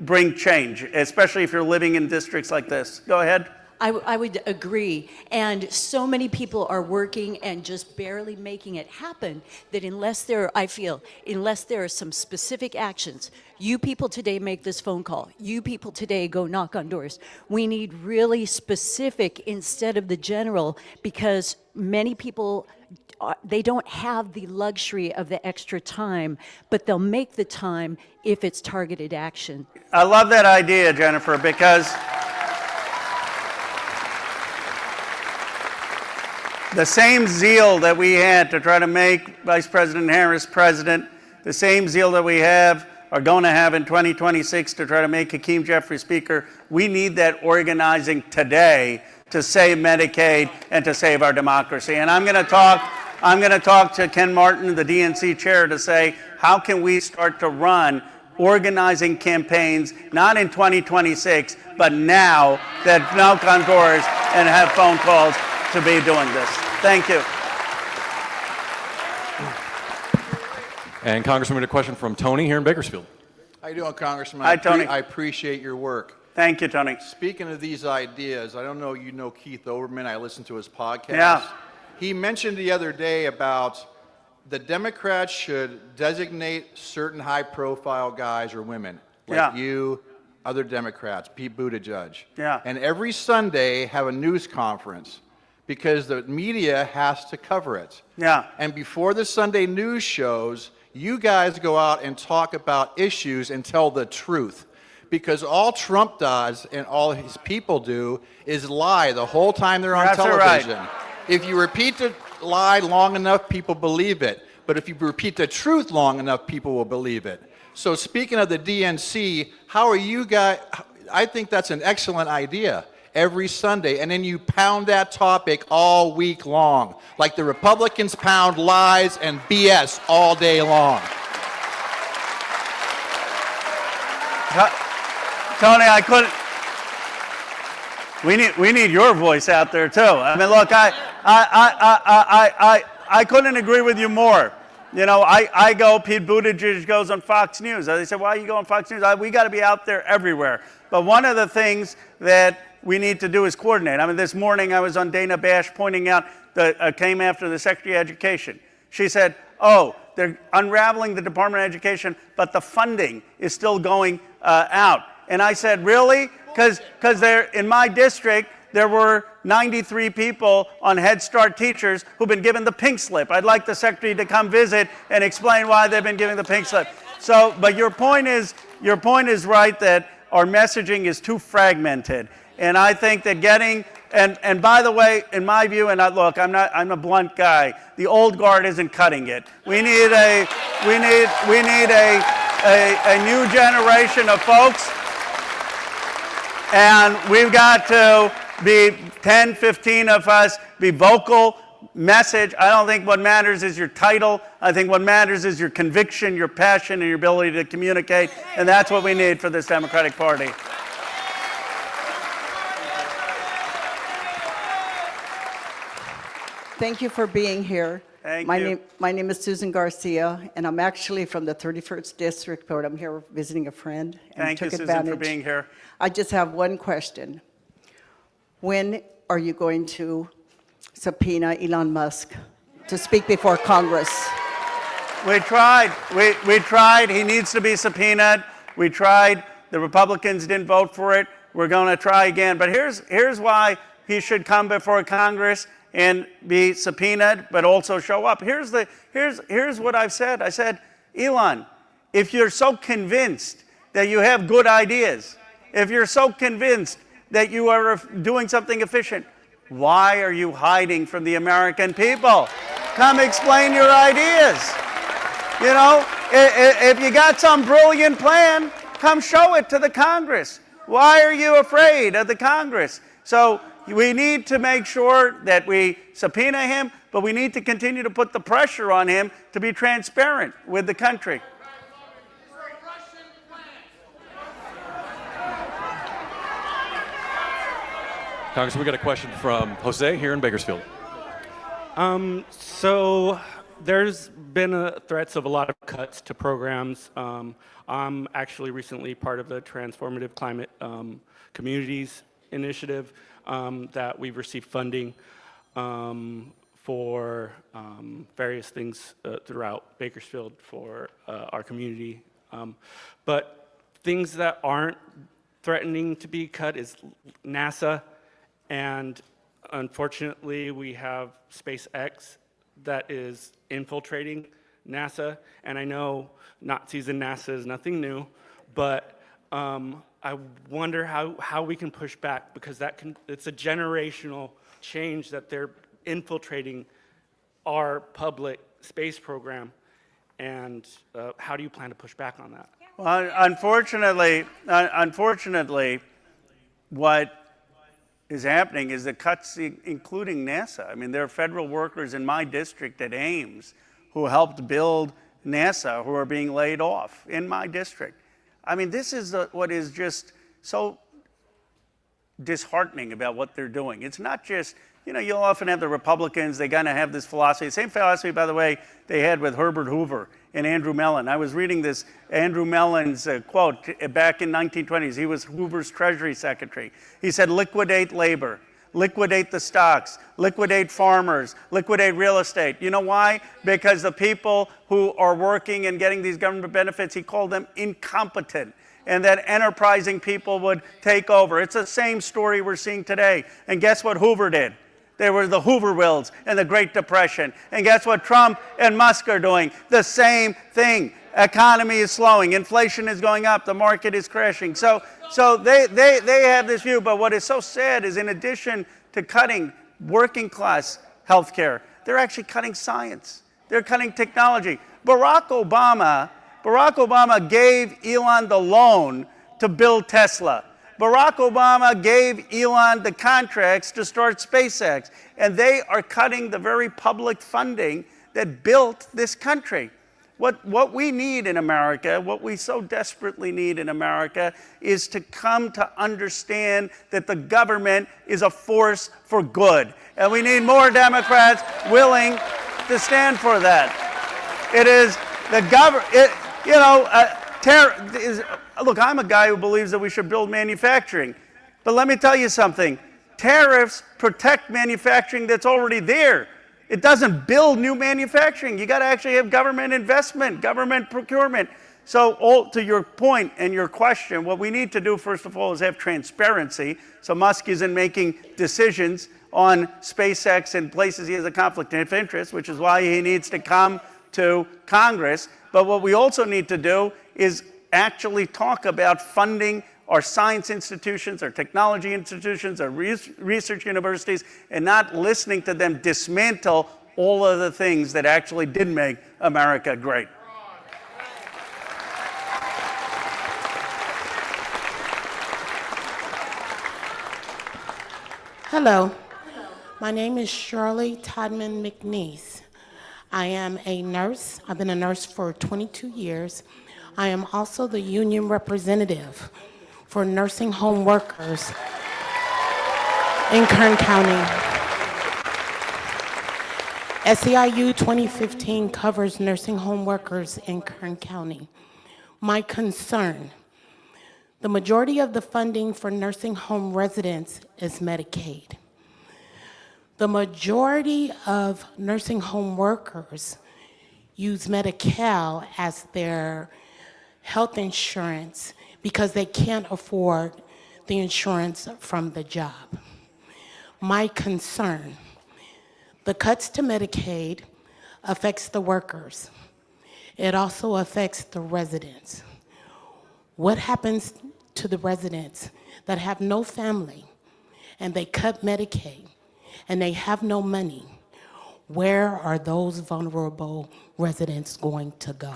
bring change, especially if you're living in districts like this. Go ahead. I would agree. And so many people are working and just barely making it happen that unless there, I feel, unless there are some specific actions, you people today make this phone call, you people today go knock on doors. We need really specific instead of the general, because many people, they don't have the luxury of the extra time, but they'll make the time if it's targeted action. I love that idea, Jennifer, because the same zeal that we had to try to make Vice President Harris president, the same zeal that we are going to have in 2026 to try to make Hakeem Jeffries speaker, we need that organizing today to save Medicaid and to save our democracy. And I'm going to talk to Ken Martin, the DNC chair, to say, how can we start to run organizing campaigns, not in 2026, but now, that knock on doors and have phone calls to be doing this. Thank you. And Congressman, we had a question from Tony here in Bakersfield. How you doing, Congressman? Hi, Tony. I appreciate your work. Thank you, Tony. Speaking of these ideas, I don't know you know Keith Olbermann. I listened to his podcast. Yeah. He mentioned the other day about the Democrats should designate certain high-profile guys or women, like you, other Democrats, Pete Buttigieg. Yeah. And every Sunday have a news conference, because the media has to cover it. Yeah. And before the Sunday news shows, you guys go out and talk about issues and tell the truth. Because all Trump does and all his people do is lie the whole time they're on television. Right. If you repeat the lie long enough, people believe it. But if you repeat the truth long enough, people will believe it. So speaking of the DNC, how are you guys? I think that's an excellent idea. Every Sunday, and then you pound that topic all week long, like the Republicans pound lies and BS all day long. Tony, I couldn't. We need your voice out there too. I mean, look, I couldn't agree with you more. You know, I go, Pete Buttigieg goes on Fox News. They said, why are you going on Fox News? We got to be out there everywhere. But one of the things that we need to do is coordinate. I mean, this morning I was on Dana Bash pointing out that came after the Secretary of Education. She said, oh, they're unraveling the Department of Education, but the funding is still going out. And I said, really? Because in my district, there were 93 people on Head Start teachers who've been given the pink slip. I'd like the Secretary to come visit and explain why they've been given the pink slip. So, but your point is right, that our messaging is too fragmented. And I think that getting, and by the way, in my view, and look, I'm a blunt guy. The old guard isn't cutting it. We need a new generation of folks, and we've got to be 10, 15 of us, be vocal, message. I don't think what matters is your title. I think what matters is your conviction, your passion, and your ability to communicate, and that's what we need for this Democratic Party. Thank you for being here. Thank my you. My name is Susan Garcia, and I'm actually from the 31st District, but I'm here visiting a friend. And Thank you, took Susan, for advantage. being here. I just have one question. When are you going to subpoena Elon Musk to speak before Congress? We tried. We tried. He needs to be subpoenaed. We tried. The Republicans didn't vote for it. We're going to try again. But here's why he should come before Congress and be subpoenaed, but also show up. Here's what I've said. I said, Elon, if you're so convinced that you have good ideas, if you're so convinced that you are doing something efficient, why are you hiding from the American people? Come explain your ideas. You know, if you got some brilliant plan, come show it to the Congress. Why are you afraid of the Congress? So we need to make sure that we subpoena him, but we need to continue to put the pressure on him to be transparent with the country. Congressman, we got a question from Jose here in Bakersfield. So there's been threats of a lot of cuts to programs. I'm actually recently part of the Transformative Climate Communities Initiative. that we've received funding for various things throughout Bakersfield for our community. But things that aren't threatening to be cut is NASA, and unfortunately we have SpaceX that is infiltrating NASA, and I know Nazis in NASA is nothing new, but I wonder how we can push back, because it's a generational change that they're infiltrating our public space program, and how do you plan to push back on that? Well, unfortunately, what is happening is the cuts, including NASA. I mean, there are federal workers in my district at Ames who helped build NASA who are being laid off in my district. I mean, this is what is just so disheartening about what they're doing. It's not just, you'll often have the Republicans, they're going to have this philosophy. Same philosophy, by the way, they had with Herbert Hoover and Andrew Mellon. I was reading this Andrew Mellon's quote back in 1920s. He was Hoover's Treasury Secretary. He said, liquidate labor, liquidate the stocks, liquidate farmers, liquidate real estate. You know why? Because the people who are working and getting these government benefits, he called them incompetent, and that enterprising people would take over. It's the same story we're seeing today. And guess what Hoover did? There were the Hoovervilles and the Great Depression. And guess what Trump and Musk are doing? The same thing. Economy is slowing. Inflation is going up. The market is crashing. So they have this view. But what is so sad is, in addition to cutting working class health care, they're actually cutting science. They're cutting technology. Barack Obama gave Elon the loan to build Tesla. Barack Obama gave Elon the contracts to start SpaceX, and they are cutting the very public funding that built this country. What we need in America, what we so desperately need in America, is to come to understand that the government is a force for good. And we need more Democrats willing to stand for that. It is the government, look, I'm a guy who believes that we should build manufacturing. But let me tell you something. Tariffs protect manufacturing that's already there. It doesn't build new manufacturing. You got to actually have government investment, government procurement. So to your point and your question, what we need to do, first of all, is have transparency. So Musk isn't making decisions on SpaceX and places he has a conflict of interest, which is why he needs to come to Congress. But what we also need to do is actually talk about funding our science institutions, our technology institutions, our research universities, and not listening to them dismantle all of the things that actually did make America great. Hello, my name is Shirley Todman McNeese. I am a nurse. I've been a nurse for 22 years. I am also the union representative for nursing home workers in Kern County. SEIU 2015 covers nursing home workers in Kern County. My concern, the majority of the funding for nursing home residents is Medicaid. The majority of nursing home workers use Medi-Cal as their health insurance because they can't afford the insurance from the job. My concern, the cuts to Medicaid affects the workers. It also affects the residents. What happens to the residents that have no family and they cut Medicaid and they have no money? Where are those vulnerable residents going to go?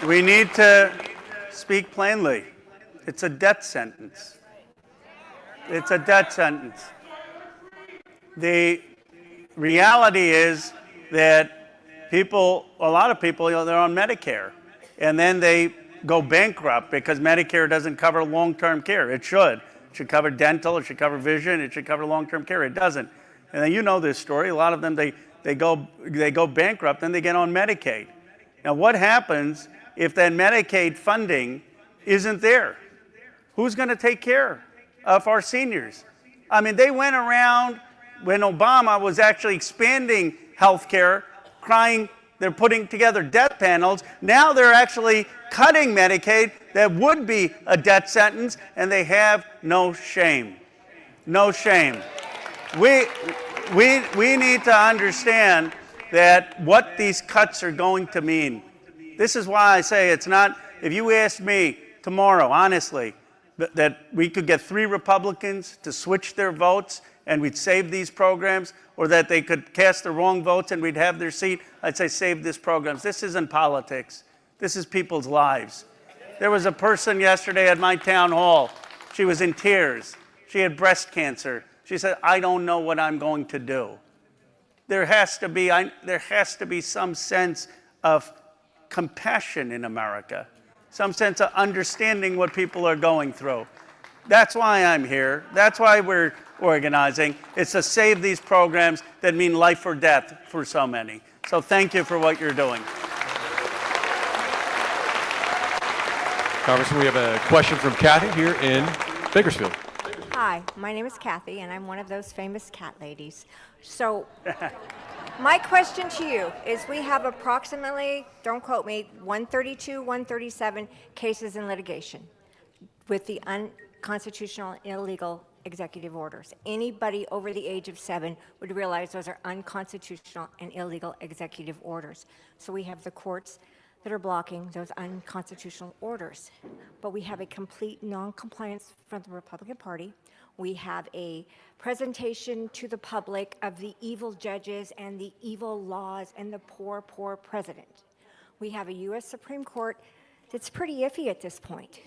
We need to speak plainly. It's a death sentence. It's a death sentence. The reality is that a lot of people, they're on Medicare, and then they go bankrupt because Medicare doesn't cover long-term care. It should. It should cover dental, it should cover vision, it should cover long-term care. It doesn't. And then you know this story. A lot of them, they go bankrupt, and they get on Medicaid. Now, what happens if that Medicaid funding isn't there? Who's going to take care of our seniors? I mean, they went around when Obama was actually expanding health care, crying they're putting together death panels. Now they're actually cutting Medicaid that would be a death sentence, and they have no shame. No shame. We need to understand that what these cuts are going to mean. This is why I say it's not, if you asked me tomorrow, honestly, that we could get 3 Republicans to switch their votes and we'd save these programs, or that they could cast the wrong votes and we'd have their seat, I'd say save these programs. This isn't politics. This is people's lives. There was a person yesterday at my town hall. She was in tears. She had breast cancer. She said, I don't know what I'm going to do. There has to be some sense of compassion in America, some sense of understanding what people are going through. That's why I'm here. That's why we're organizing. It's to save these programs that mean life or death for so many. So thank you for what you're doing. Congressman, we have a question from Kathy here in Bakersfield. Hi, my name is Kathy, and I'm one of those famous cat ladies. So my question to you is, we have approximately, don't quote me, 132, 137 cases in litigation with the unconstitutional, illegal executive orders. Anybody over the age of 7 would realize those are unconstitutional and illegal executive orders. So we have the courts that are blocking those unconstitutional orders. But we have a complete non-compliance from the Republican Party. We have a presentation to the public of the evil judges and the evil laws and the poor, poor president. We have a U.S. Supreme Court that's pretty iffy at this point.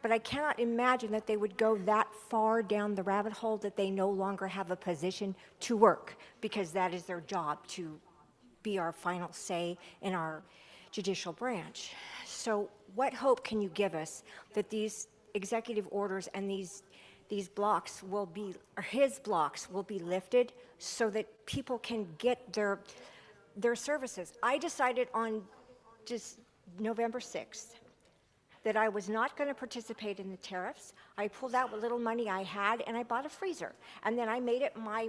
But I cannot imagine that they would go that far down the rabbit hole that they no longer have a position to work, because that is their job, to be our final say in our judicial branch. So what hope can you give us that these executive orders and these blocks will be, or his blocks will be lifted so that people can get their services? I decided on just November 6th that I was not going to participate in the tariffs. I pulled out what little money I had and I bought a freezer. And then I made it my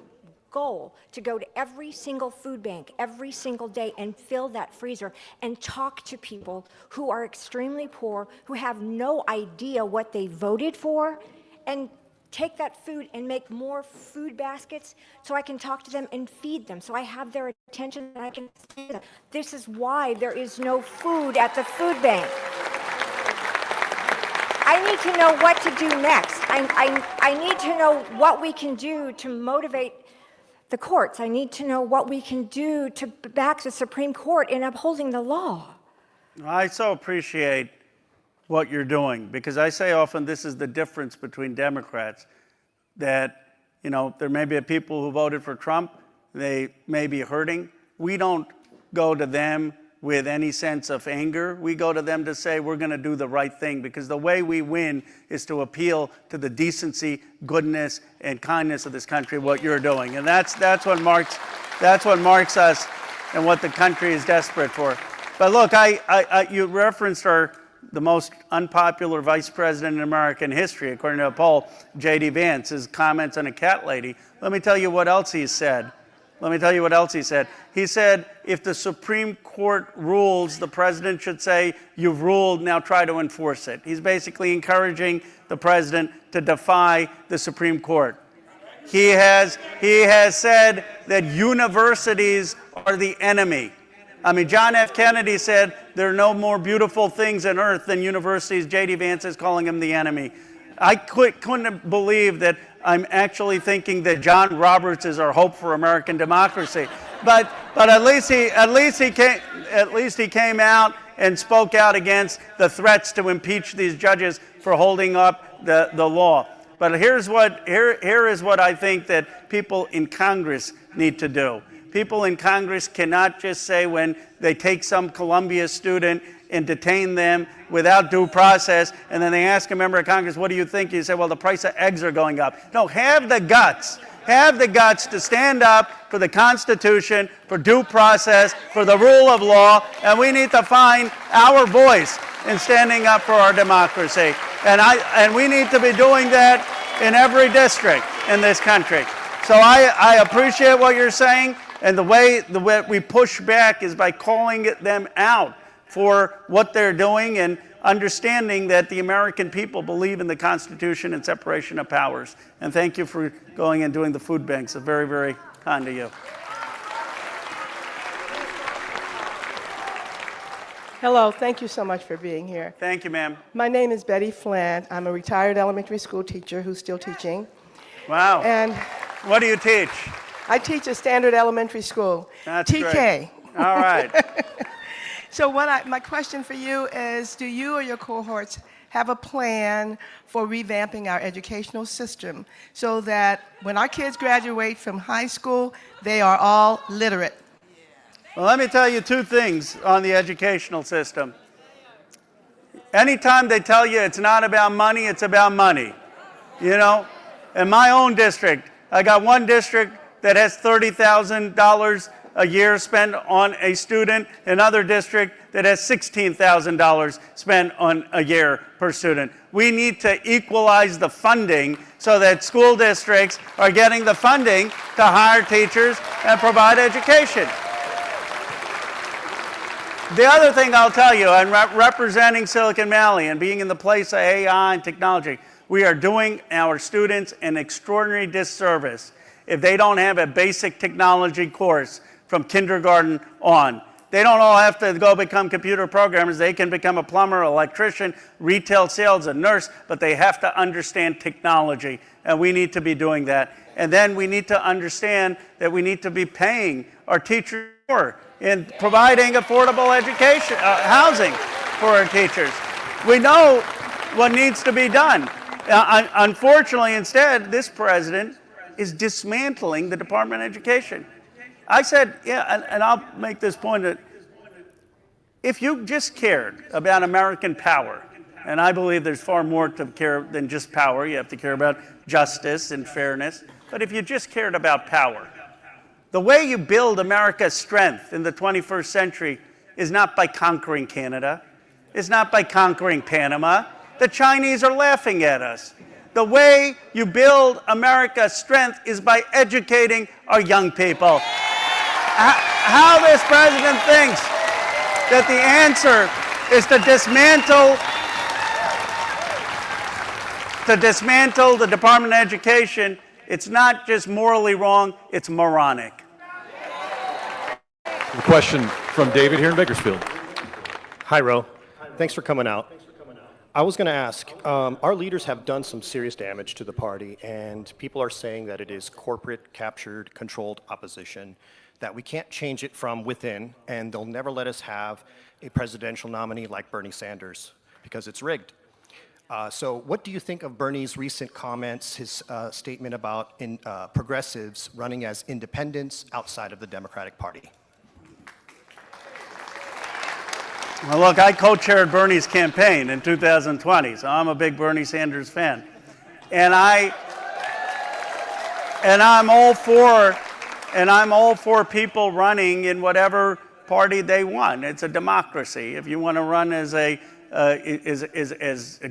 goal to go to every single food bank every single day and fill that freezer and talk to people who are extremely poor, who have no idea what they voted for, and take that food and make more food baskets so I can talk to them and feed them, so I have their attention and I can feed them. This is why there is no food at the food bank. I need to know what to do next. I need to know what we can do to motivate the courts. I need to know what we can do to back the Supreme Court in upholding the law. I so appreciate what you're doing, because I say often this is the difference between Democrats, that, you know, there may be people who voted for Trump, they may be hurting. We don't go to them with any sense of anger. We go to them to say we're going to do the right thing, because the way we win is to appeal to the decency, goodness, and kindness of this country, what you're doing. And that's what marks us and what the country is desperate for. But look, you referenced the most unpopular vice president in American history, according to a poll, J.D. Vance, his comments on a cat lady. Let me tell you what else he said. He said, if the Supreme Court rules, the president should say, you've ruled, now try to enforce it. He's basically encouraging the president to defy the Supreme Court. He has said that universities are the enemy. I mean, John F. Kennedy said there are no more beautiful things on earth than universities. J.D. Vance is calling them the enemy. I couldn't believe that I'm actually thinking that John Roberts is our hope for American democracy. But at least he came out and spoke out against the threats to impeach these judges for holding up the law. But here is what I think that people in Congress need to do. People in Congress cannot just say, when they take some Columbia student and detain them without due process, and then they ask a member of Congress, what do you think? You say, well, the price of eggs are going up. No, have the guts have the guts to stand up for the Constitution, for due process, for the rule of law, and we need to find our voice in standing up for our democracy. And we need to be doing that in every district in this country. So I appreciate what you're saying, and the way we push back is by calling them out for what they're doing and understanding that the American people believe in the Constitution and separation of powers. And thank you for going and doing the food banks. It's very, very kind of you. Hello, thank you so much for being here. Thank you, ma'am. My name is Betty Flint. I'm a retired elementary school teacher who's still teaching. Wow. And what do you teach? I teach a standard elementary school. That's TK. great. All right. So my question for you is, do you or your cohorts have a plan for revamping our educational system so that when our kids graduate from high school, they are all literate? Well, let me tell you two things on the educational system. Anytime they tell you it's not about money, it's about money. You know, in my own district, I got one district that has $30,000 a year spent on a student, another district that has $16,000 spent on a year per student. We need to equalize the funding so that school districts are getting the funding to hire teachers and provide education. The other thing I'll tell you, I'm representing Silicon Valley and being in the place of AI and technology, we are doing our students an extraordinary disservice if they don't have a basic technology course from kindergarten on. They don't all have to go become computer programmers. They can become a plumber, electrician, retail sales, a nurse, but they have to understand technology, and we need to be doing that. And then we need to understand that we need to be paying our teachers more in providing affordable education, housing for our teachers. We know what needs to be done. Unfortunately, instead, this president is dismantling the Department of Education. I said, yeah, and I'll make this point, that if you just cared about American power, and I believe there's far more to care than just power, you have to care about justice and fairness, but if you just cared about power, the way you build America's strength in the 21st century is not by conquering Canada, it's not by conquering Panama. The Chinese are laughing at us. The way you build America's strength is by educating our young people. How this president thinks that the answer is to dismantle the Department of Education, it's not just morally wrong, it's moronic. A question from David here in Bakersfield. Hi, Ro. Thanks for coming out. I was going to ask, our leaders have done some serious damage to the party, and people are saying that it is corporate, captured, controlled opposition, that we can't change it from within, and they'll never let us have a presidential nominee like Bernie Sanders, because it's rigged. So what do you think of Bernie's recent comments, his statement about progressives running as independents outside of the Democratic Party? Well, look, I co-chaired Bernie's campaign in 2020, so I'm a big Bernie Sanders fan. And I'm all for people running in whatever party they want. It's a democracy. If you want to run as a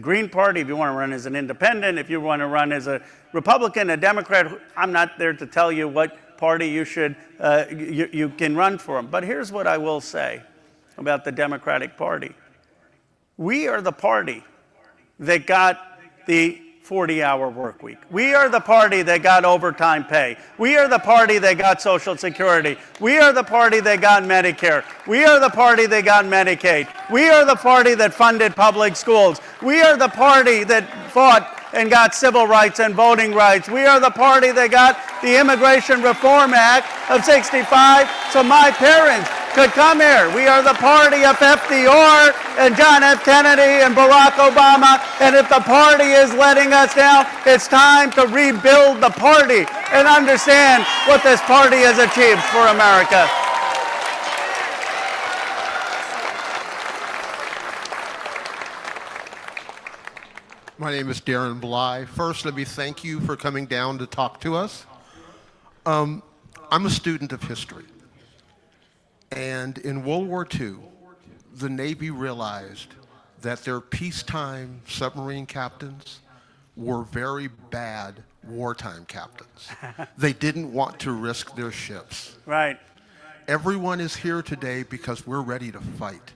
Green Party, if you want to run as an independent, if you want to run as a Republican, a Democrat, I'm not there to tell you what party you should you can run for them. But here's what I will say about the Democratic Party. We are the party that got the 40-hour work week. We are the party that got overtime pay. We are the party that got Social Security. We are the party that got Medicare. We are the party that got Medicaid. We are the party that funded public schools. We are the party that fought and got civil rights and voting rights. We are the party that got the Immigration Reform Act of '65 so my parents could come here. We are the party of FDR and John F. Kennedy and Barack Obama. And if the party is letting us down, it's time to rebuild the party and understand what this party has achieved for America. My name is Darren Bly. First, let me thank you for coming down to talk to us. I'm a student of history. And in World War II, the Navy realized that their peacetime submarine captains were very bad wartime captains. They didn't want to risk their ships. Right. Everyone is here today because we're ready to fight.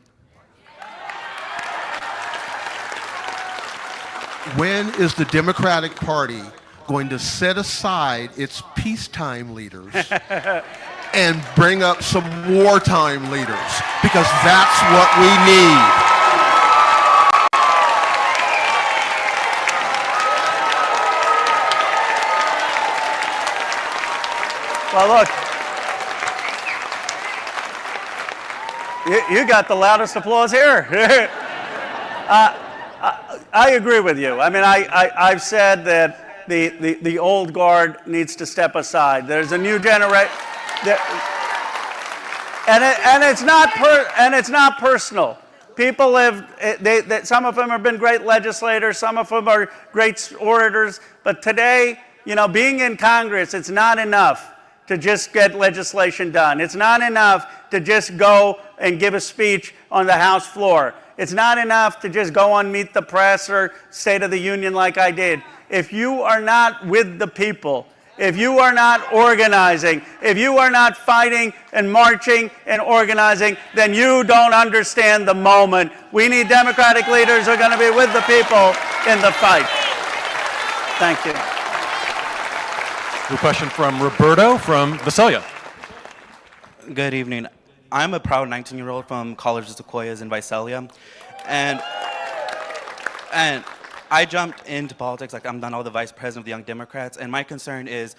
When is the Democratic Party going to set aside its peacetime leaders and bring up some wartime leaders? Because that's what we need. Well, look, you got the loudest applause here. I agree with you. I mean, I've said that the old guard needs to step aside. There's a new generation, and it's not personal. People have some of them have been great legislators, some of them are great orators, but today, you know, being in Congress, it's not enough to just get legislation done. It's not enough to just go and give a speech on the House floor. It's not enough to just go on Meet the Press or State of the Union like I did. If you are not with the people, if you are not organizing, if you are not fighting and marching and organizing, then you don't understand the moment. We need Democratic leaders who are going to be with the people in the fight. Thank you. Your question from Roberto from Visalia. Good evening. I'm a proud 19-year-old from College of Sequoias in Visalia, and I jumped into politics like I'm now the vice president of the Young Democrats, and my concern is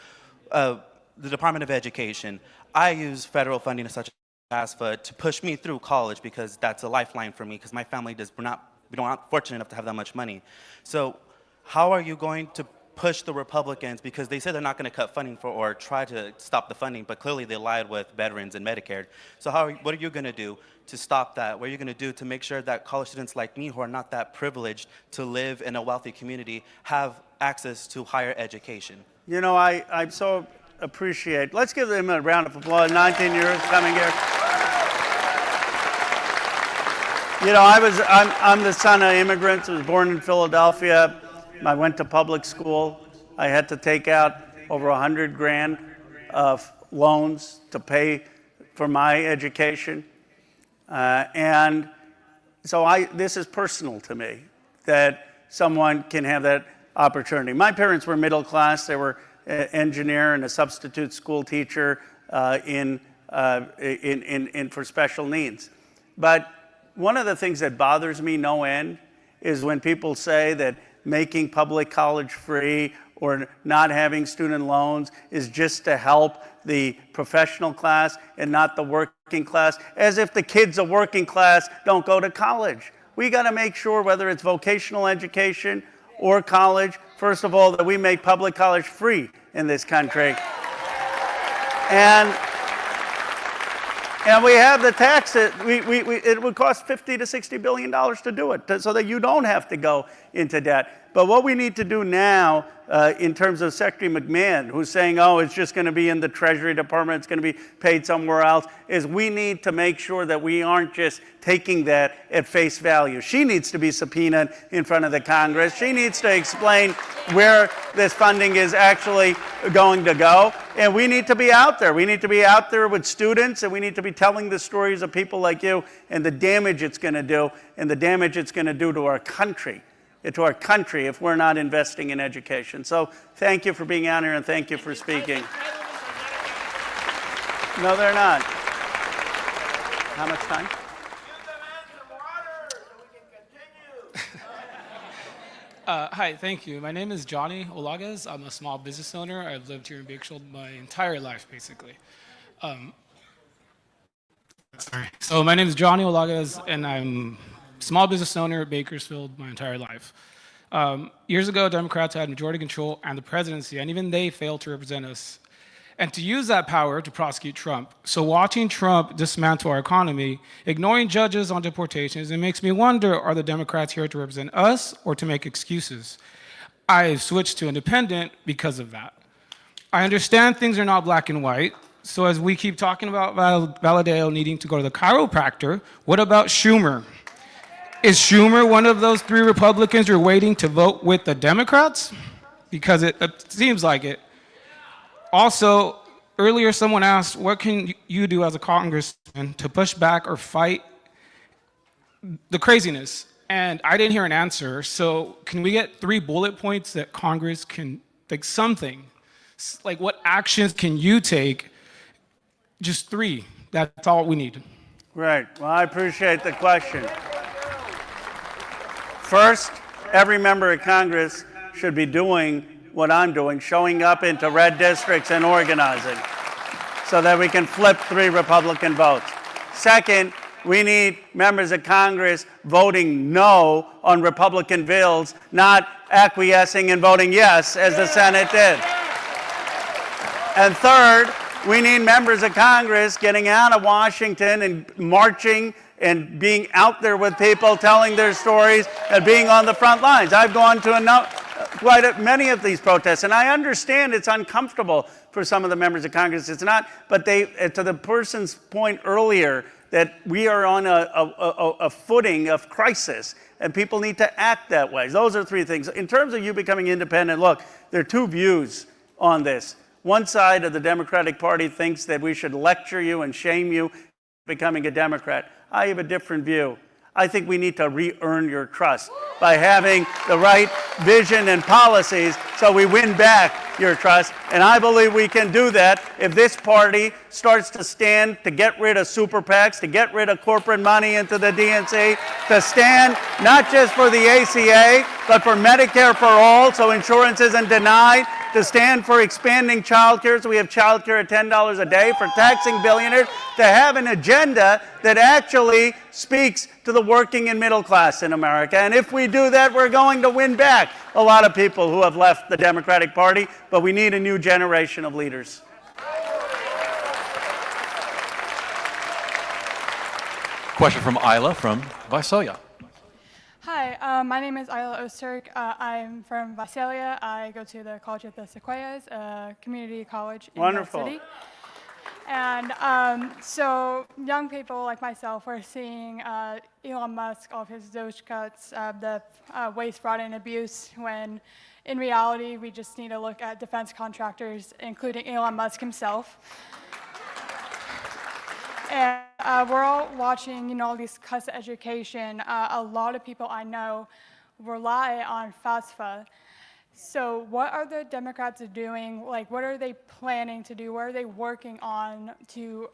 the Department of Education. I use federal funding such as FAFSA to push me through college because that's a lifeline for me because my family we're not fortunate enough to have that much money. So how are you going to push the Republicans, because they said they're not going to cut funding for or try to stop the funding, but clearly they lied with veterans and Medicare. So what are you going to do to stop that? What are you going to do to make sure that college students like me who are not that privileged to live in a wealthy community have access to higher education? You know, I so appreciate, let's give them a round of applause, 19 years coming here. You know, I'm the son of immigrants. I was born in Philadelphia. I went to public school. I had to take out over $100,000 of loans to pay for my education. And so this is personal to me, that someone can have that opportunity. My parents were middle class. They were an engineer and a substitute school teacher for special needs. But one of the things that bothers me no end is when people say that making public college free or not having student loans is just to help the professional class and not the working class, as if the kids of working class don't go to college. We got to make sure, whether it's vocational education or college, first of all, that we make public college free in this country. And we have the tax, it would cost $50 to $60 billion to do it, so that you don't have to go into debt. But what we need to do now, in terms of Secretary McMahon, who's saying, oh, it's just going to be in the Treasury Department, it's going to be paid somewhere else, is we need to make sure that we aren't just taking that at face value. She needs to be subpoenaed in front of the Congress. She needs to explain where this funding is actually going to go. And we need to be out there. We need to be out there with students, and we need to be telling the stories of people like you and the damage it's going to do, and the damage it's going to do to our country. If we're not investing in education. So thank you for being out here, and thank you for speaking. No, they're not. How much time? Hi, thank you. My name is Johnny Olagas. I'm a small business owner. I've lived here in Bakersfield my entire life, basically. So my name is Johnny Olagas, and I'm small business owner at Bakersfield my entire life. Years ago, Democrats had majority control and the presidency, and even they failed to represent us. And to use that power to prosecute Trump. So watching Trump dismantle our economy, ignoring judges on deportations, it makes me wonder, are the Democrats here to represent us or to make excuses? I switched to independent because of that. I understand things are not black and white. So as we keep talking about Valadao needing to go to the chiropractor, what about Schumer? Is Schumer one of those 3 Republicans you're waiting to vote with the Democrats? Because it seems like it. Also, earlier someone asked, what can you do as a congressman to push back or fight the craziness? And I didn't hear an answer. So can we get 3 bullet points that Congress can, like something, like what actions can you take? Just 3. That's all we need. Right. Well, I appreciate the question. First, every member of Congress should be doing what I'm doing, showing up into red districts and organizing so that we can flip 3 Republican votes. Second, we need members of Congress voting no on Republican bills, not acquiescing and voting yes, as the Senate did. And third, we need members of Congress getting out of Washington and marching and being out there with people, telling their stories, and being on the front lines. I've gone to quite many of these protests, and I understand it's uncomfortable for some of the members of Congress. It's not, but to the person's point earlier, that we are on a footing of crisis, and people need to act that way. Those are 3 things. In terms of you becoming independent, look, there are 2 views on this. One side of the Democratic Party thinks that we should lecture you and shame you for becoming a Democrat. I have a different view. I think we need to re-earn your trust by having the right vision and policies so we win back your trust. And I believe we can do that if this party starts to stand to get rid of super PACs, to get rid of corporate money into the DNC, to stand not just for the ACA, but for Medicare for all so insurance isn't denied, to stand for expanding child care so we have child care at $10 a day, for taxing billionaires, to have an agenda that actually speaks to the working and middle class in America. And if we do that, we're going to win back a lot of people who have left the Democratic Party, but we need a new generation of leaders. Question from Isla from Visalia. Hi, my name is Isla Osterk. I'm from Visalia. I go to the College of the Sequoias, a community college in New York City. And so young people like myself are seeing Elon Musk, all of his Doge cuts, the waste, fraud, and abuse, when in reality we just need to look at defense contractors, including Elon Musk himself. And we're all watching, all these cuts to education. A lot of people I know rely on FAFSA. So what are the Democrats doing? Like, what are they planning to do? What are they working on to,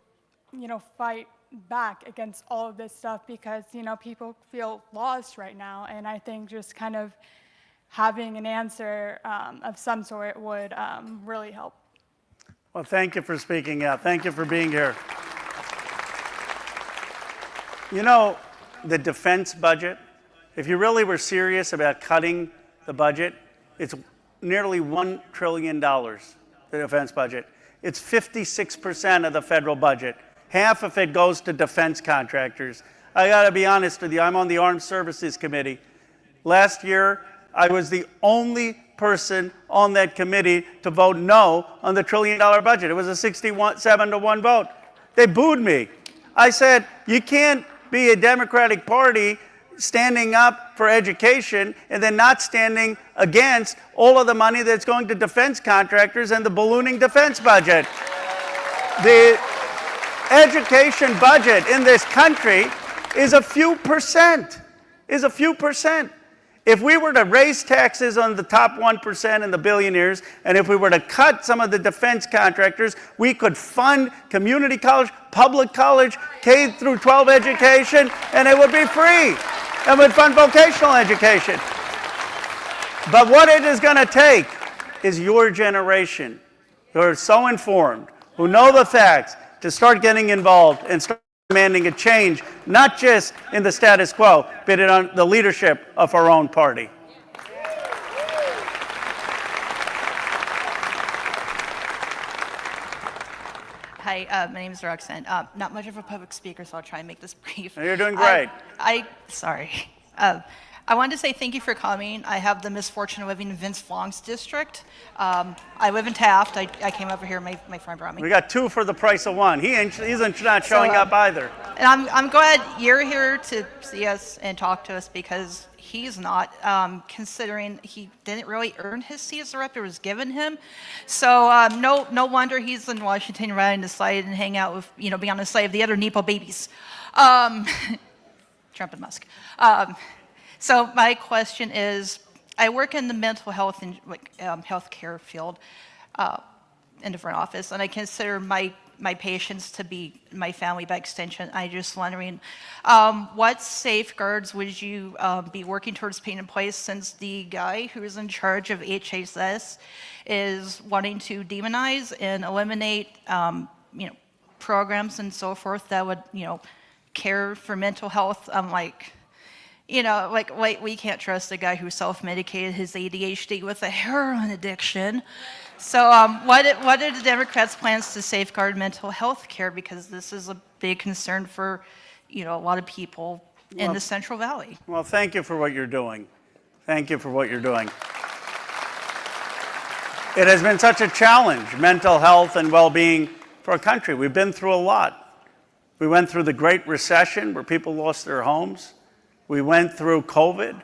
fight back against all of this stuff? Because, people feel lost right now. And I think just kind of having an answer of some sort would really help. Well, thank you for speaking out. Thank you for being here. The defense budget, if you really were serious about cutting the budget, it's nearly $1 trillion, the defense budget. It's 56% of the federal budget. Half of it goes to defense contractors. I got to be honest with you, I'm on the Armed Services Committee. Last year, I was the only person on that committee to vote no on the $1 trillion budget. It was a 7-to-1 vote. They booed me. I said, you can't be a Democratic Party standing up for education and then not standing against all of the money that's going to defense contractors and the ballooning defense budget. The education budget in this country is a few percent, If we were to raise taxes on the top 1% and the billionaires, and if we were to cut some of the defense contractors, we could fund community college, public college, K through 12 education, and it would be free. And we'd fund vocational education. But what it is going to take is your generation who are so informed, who know the facts, to start getting involved and start demanding a change, not just in the status quo, but in the leadership of our own party. Hi, my name is Roxanne. Not much of a public speaker, so I'll try and make this brief. You're doing great. Sorry. I wanted to say thank you for coming. I have the misfortune of living in Vince Vong's district. I live in Taft. I came over here. My friend brought me. We got 2 for the price of 1. He's not showing up either. And I'm glad you're here to see us and talk to us because he's not, considering he didn't really earn his seat as a rep. It was given him. So no wonder he's in Washington riding the side and hang out with, be on the side of the other Nepo babies. Trump and Musk. So my question is, I work in the mental health and healthcare field in a different office, and I consider my patients to be my family by extension. I'm just wondering, what safeguards would you be working towards putting in place since the guy who is in charge of HHS is wanting to demonize and eliminate, programs and so forth that would, care for mental health? I'm like, we can't trust a guy who self-medicated his ADHD with a heroin addiction. So what are the Democrats' plans to safeguard mental health care? Because this is a big concern for, a lot of people in the Central Valley. Well, thank you for what you're doing. Thank you for what you're doing. It has been such a challenge, mental health and well-being for our country. We've been through a lot. We went through the Great Recession where people lost their homes. We went through COVID.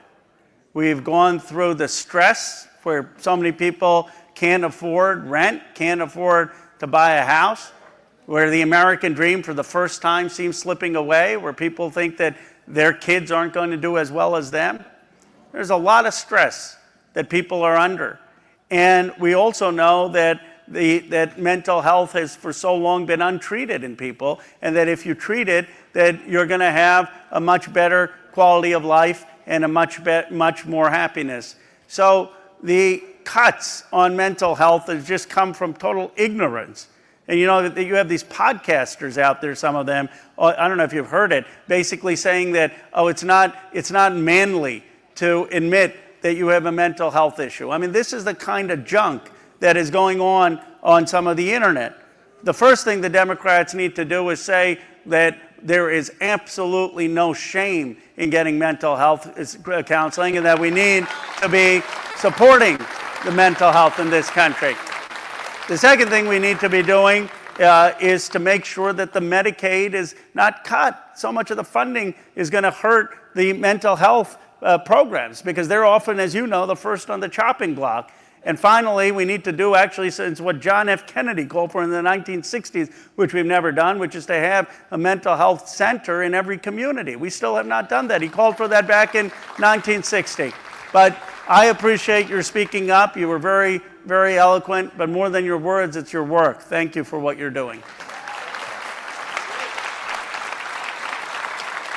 We've gone through the stress where so many people can't afford rent, can't afford to buy a house, where the American dream for the first time seems slipping away, where people think that their kids aren't going to do as well as them. There's a lot of stress that people are under. And we also know that that mental health has for so long been untreated in people, and that if you treat it, that you're going to have a much better quality of life and a much more happiness. So the cuts on mental health has just come from total ignorance. And you have these podcasters out there, some of them, I don't know if you've heard it, basically saying that, it's not manly to admit that you have a mental health issue. I mean, this is the kind of junk that is going on some of the internet. The first thing the Democrats need to do is say that there is absolutely no shame in getting mental health counseling, and that we need to be supporting the mental health in this country. The second thing we need to be doing is to make sure that the Medicaid is not cut. So much of the funding is going to hurt the mental health programs because they're often, as you know, the first on the chopping block. And finally, we need to do actually since what John F. Kennedy called for in the 1960s, which we've never done, which is to have a mental health center in every community. We still have not done that. He called for that back in 1960. But I appreciate your speaking up. You were very, very eloquent, but more than your words, it's your work. Thank you for what you're doing.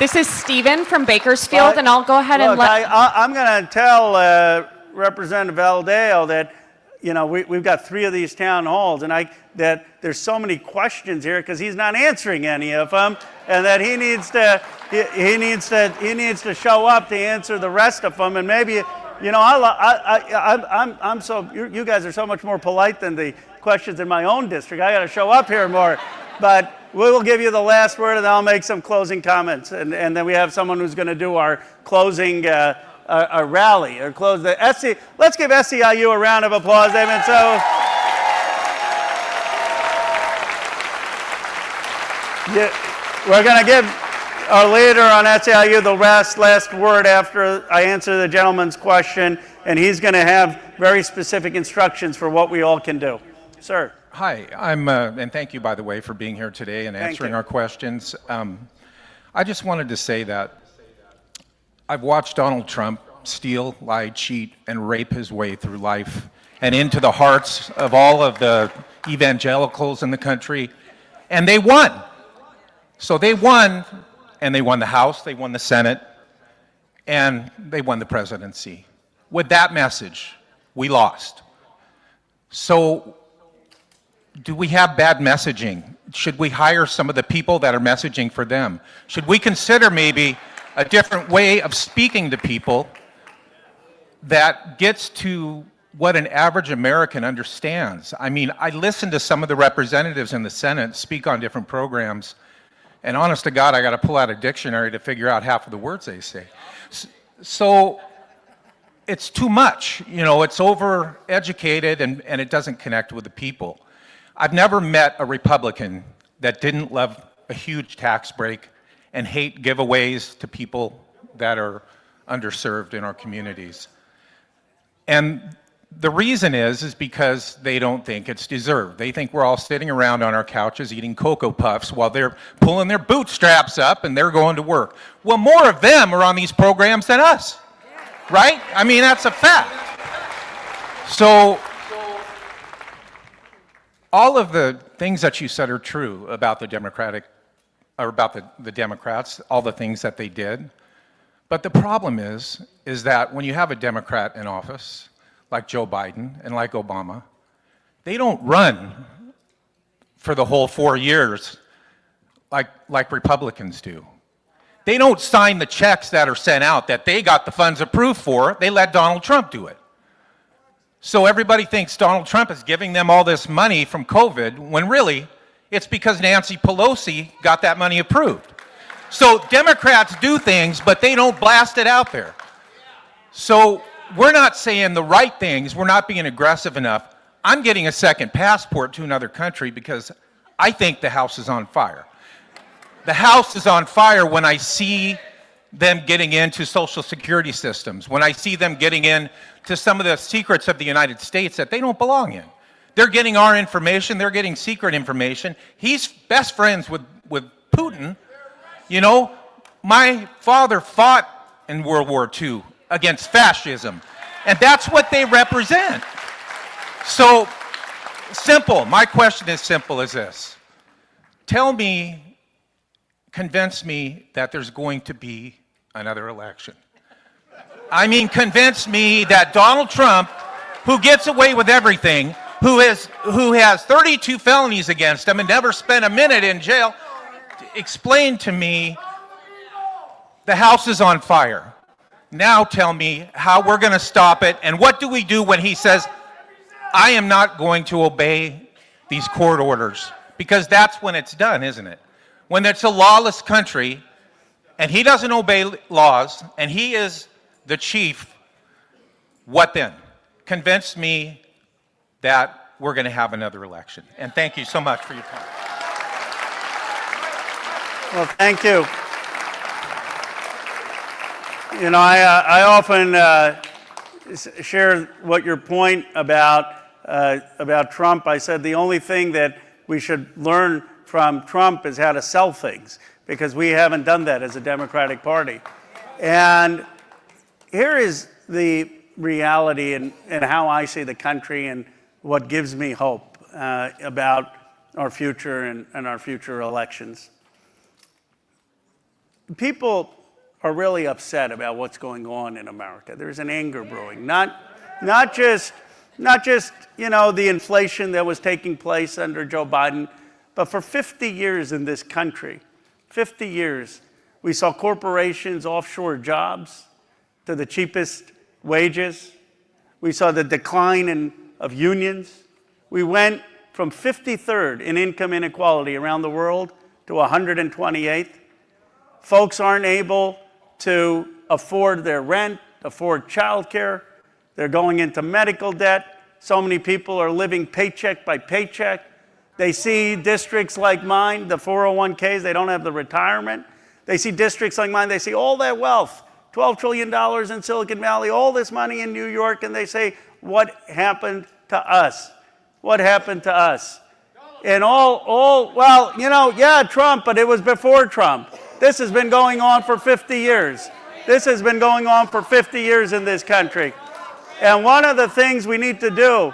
This is Stephen from Bakersfield, and I'll go ahead and I'm going to tell Representative Valdeo that we've got 3 of these town halls, and that there's so many questions here because he's not answering any of them, and that he needs to show up to answer the rest of them. And maybe you guys are so much more polite than the questions in my own district. I got to show up here more, but we will give you the last word, and I'll make some closing comments, and then we have someone who's going to do our closing. A rally or close the SC. Let's give SEIU a round of applause. They've been so. We're going to give our leader on SEIU the last word after I answer the gentleman's question, and he's going to have very specific instructions for what we all can do. Sir. Hi, and thank you, by the way, for being here today and answering our questions. I just wanted to say that I've watched Donald Trump steal, lie, cheat, and rape his way through life and into the hearts of all of the evangelicals in the country, and they won. So they won, and they won the House, they won the Senate, and they won the presidency. With that message, we lost. So do we have bad messaging? Should we hire some of the people that are messaging for them? Should we consider maybe a different way of speaking to people that gets to what an average American understands? I mean, I listen to some of the representatives in the Senate speak on different programs, and honest to God, I got to pull out a dictionary to figure out half of the words they say. So it's too much. You know, it's over-educated and it doesn't connect with the people. I've never met a Republican that didn't love a huge tax break and hate giveaways to people that are underserved in our communities. And the reason is because they don't think it's deserved. They think we're all sitting around on our couches eating Cocoa Puffs while they're pulling their bootstraps up and they're going to work. Well, more of them are on these programs than us, right? I mean, that's a fact. So all of the things that you said are true about the Democratic, or about the Democrats, all the things that they did. But the problem is that when you have a Democrat in office, like Joe Biden and like Obama, they don't run for the whole 4 years like Republicans do. They don't sign the checks that are sent out that they got the funds approved for. They let Donald Trump do it. So everybody thinks Donald Trump is giving them all this money from COVID, when really it's because Nancy Pelosi got that money approved. So Democrats do things, but they don't blast it out there. So we're not saying the right things. We're not being aggressive enough. I'm getting a second passport to another country because I think the house is on fire. The house is on fire when I see them getting into social security systems, when I see them getting into some of the secrets of the United States that they don't belong in. They're getting our information. They're getting secret information. He's best friends with Putin. You know, my father fought in World War II against fascism, and that's what they represent. So, simple. My question is simple as this. Tell me, convince me that there's going to be another election. I mean, convince me that Donald Trump, who gets away with everything, who has 32 felonies against him and never spent a minute in jail, explain to me the house is on fire. Now tell me how we're going to stop it, and what do we do when he says, I am not going to obey these court orders? Because that's when it's done, isn't it? When it's a lawless country and he doesn't obey laws and he is the chief, what then? Convince me that we're going to have another election. And thank you so much for your time. Well, thank you. You know, I often share what your point about Trump. I said the only thing that we should learn from Trump is how to sell things, because we haven't done that as a Democratic Party. And here is the reality and how I see the country and what gives me hope about our future and our future elections. People are really upset about what's going on in America. There's an anger brewing, not just you know, the inflation that was taking place under Joe Biden, but for 50 years in this country, 50 years, we saw corporations offshore jobs to the cheapest wages. We saw the decline of unions. We went from 53rd in income inequality around the world to 128th. Folks aren't able to afford their rent, afford childcare. They're going into medical debt. So many people are living paycheck by paycheck. They see districts like mine, the 401ks, they don't have the retirement. They see districts like mine, they see all that wealth, $12 trillion in Silicon Valley, all this money in New York, and they say, what happened to us? What happened to us? And well, you know, yeah, Trump, but it was before Trump. This has been going on for 50 years. This has been going on for 50 years in this country. And one of the things we need to do,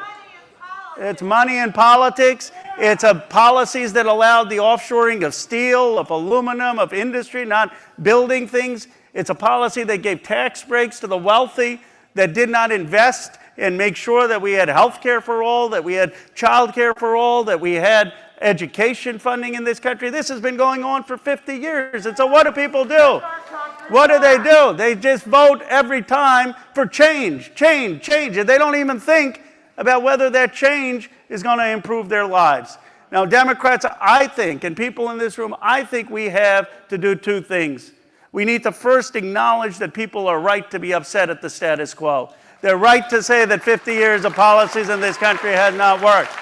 it's money in politics. It's policies that allowed the offshoring of steel, of aluminum, of industry, not building things. It's a policy that gave tax breaks to the wealthy, that did not invest and make sure that we had health care for all, that we had child care for all, that we had education funding in this country. This has been going on for 50 years. And so what do people do? What do? They just vote every time for change. And they don't even think about whether that change is going to improve their lives. Now, Democrats, I think, and people in this room, I think we have to do two things. We need to first acknowledge that people are right to be upset at the status quo. They're right to say that 50 years of policies in this country has not worked.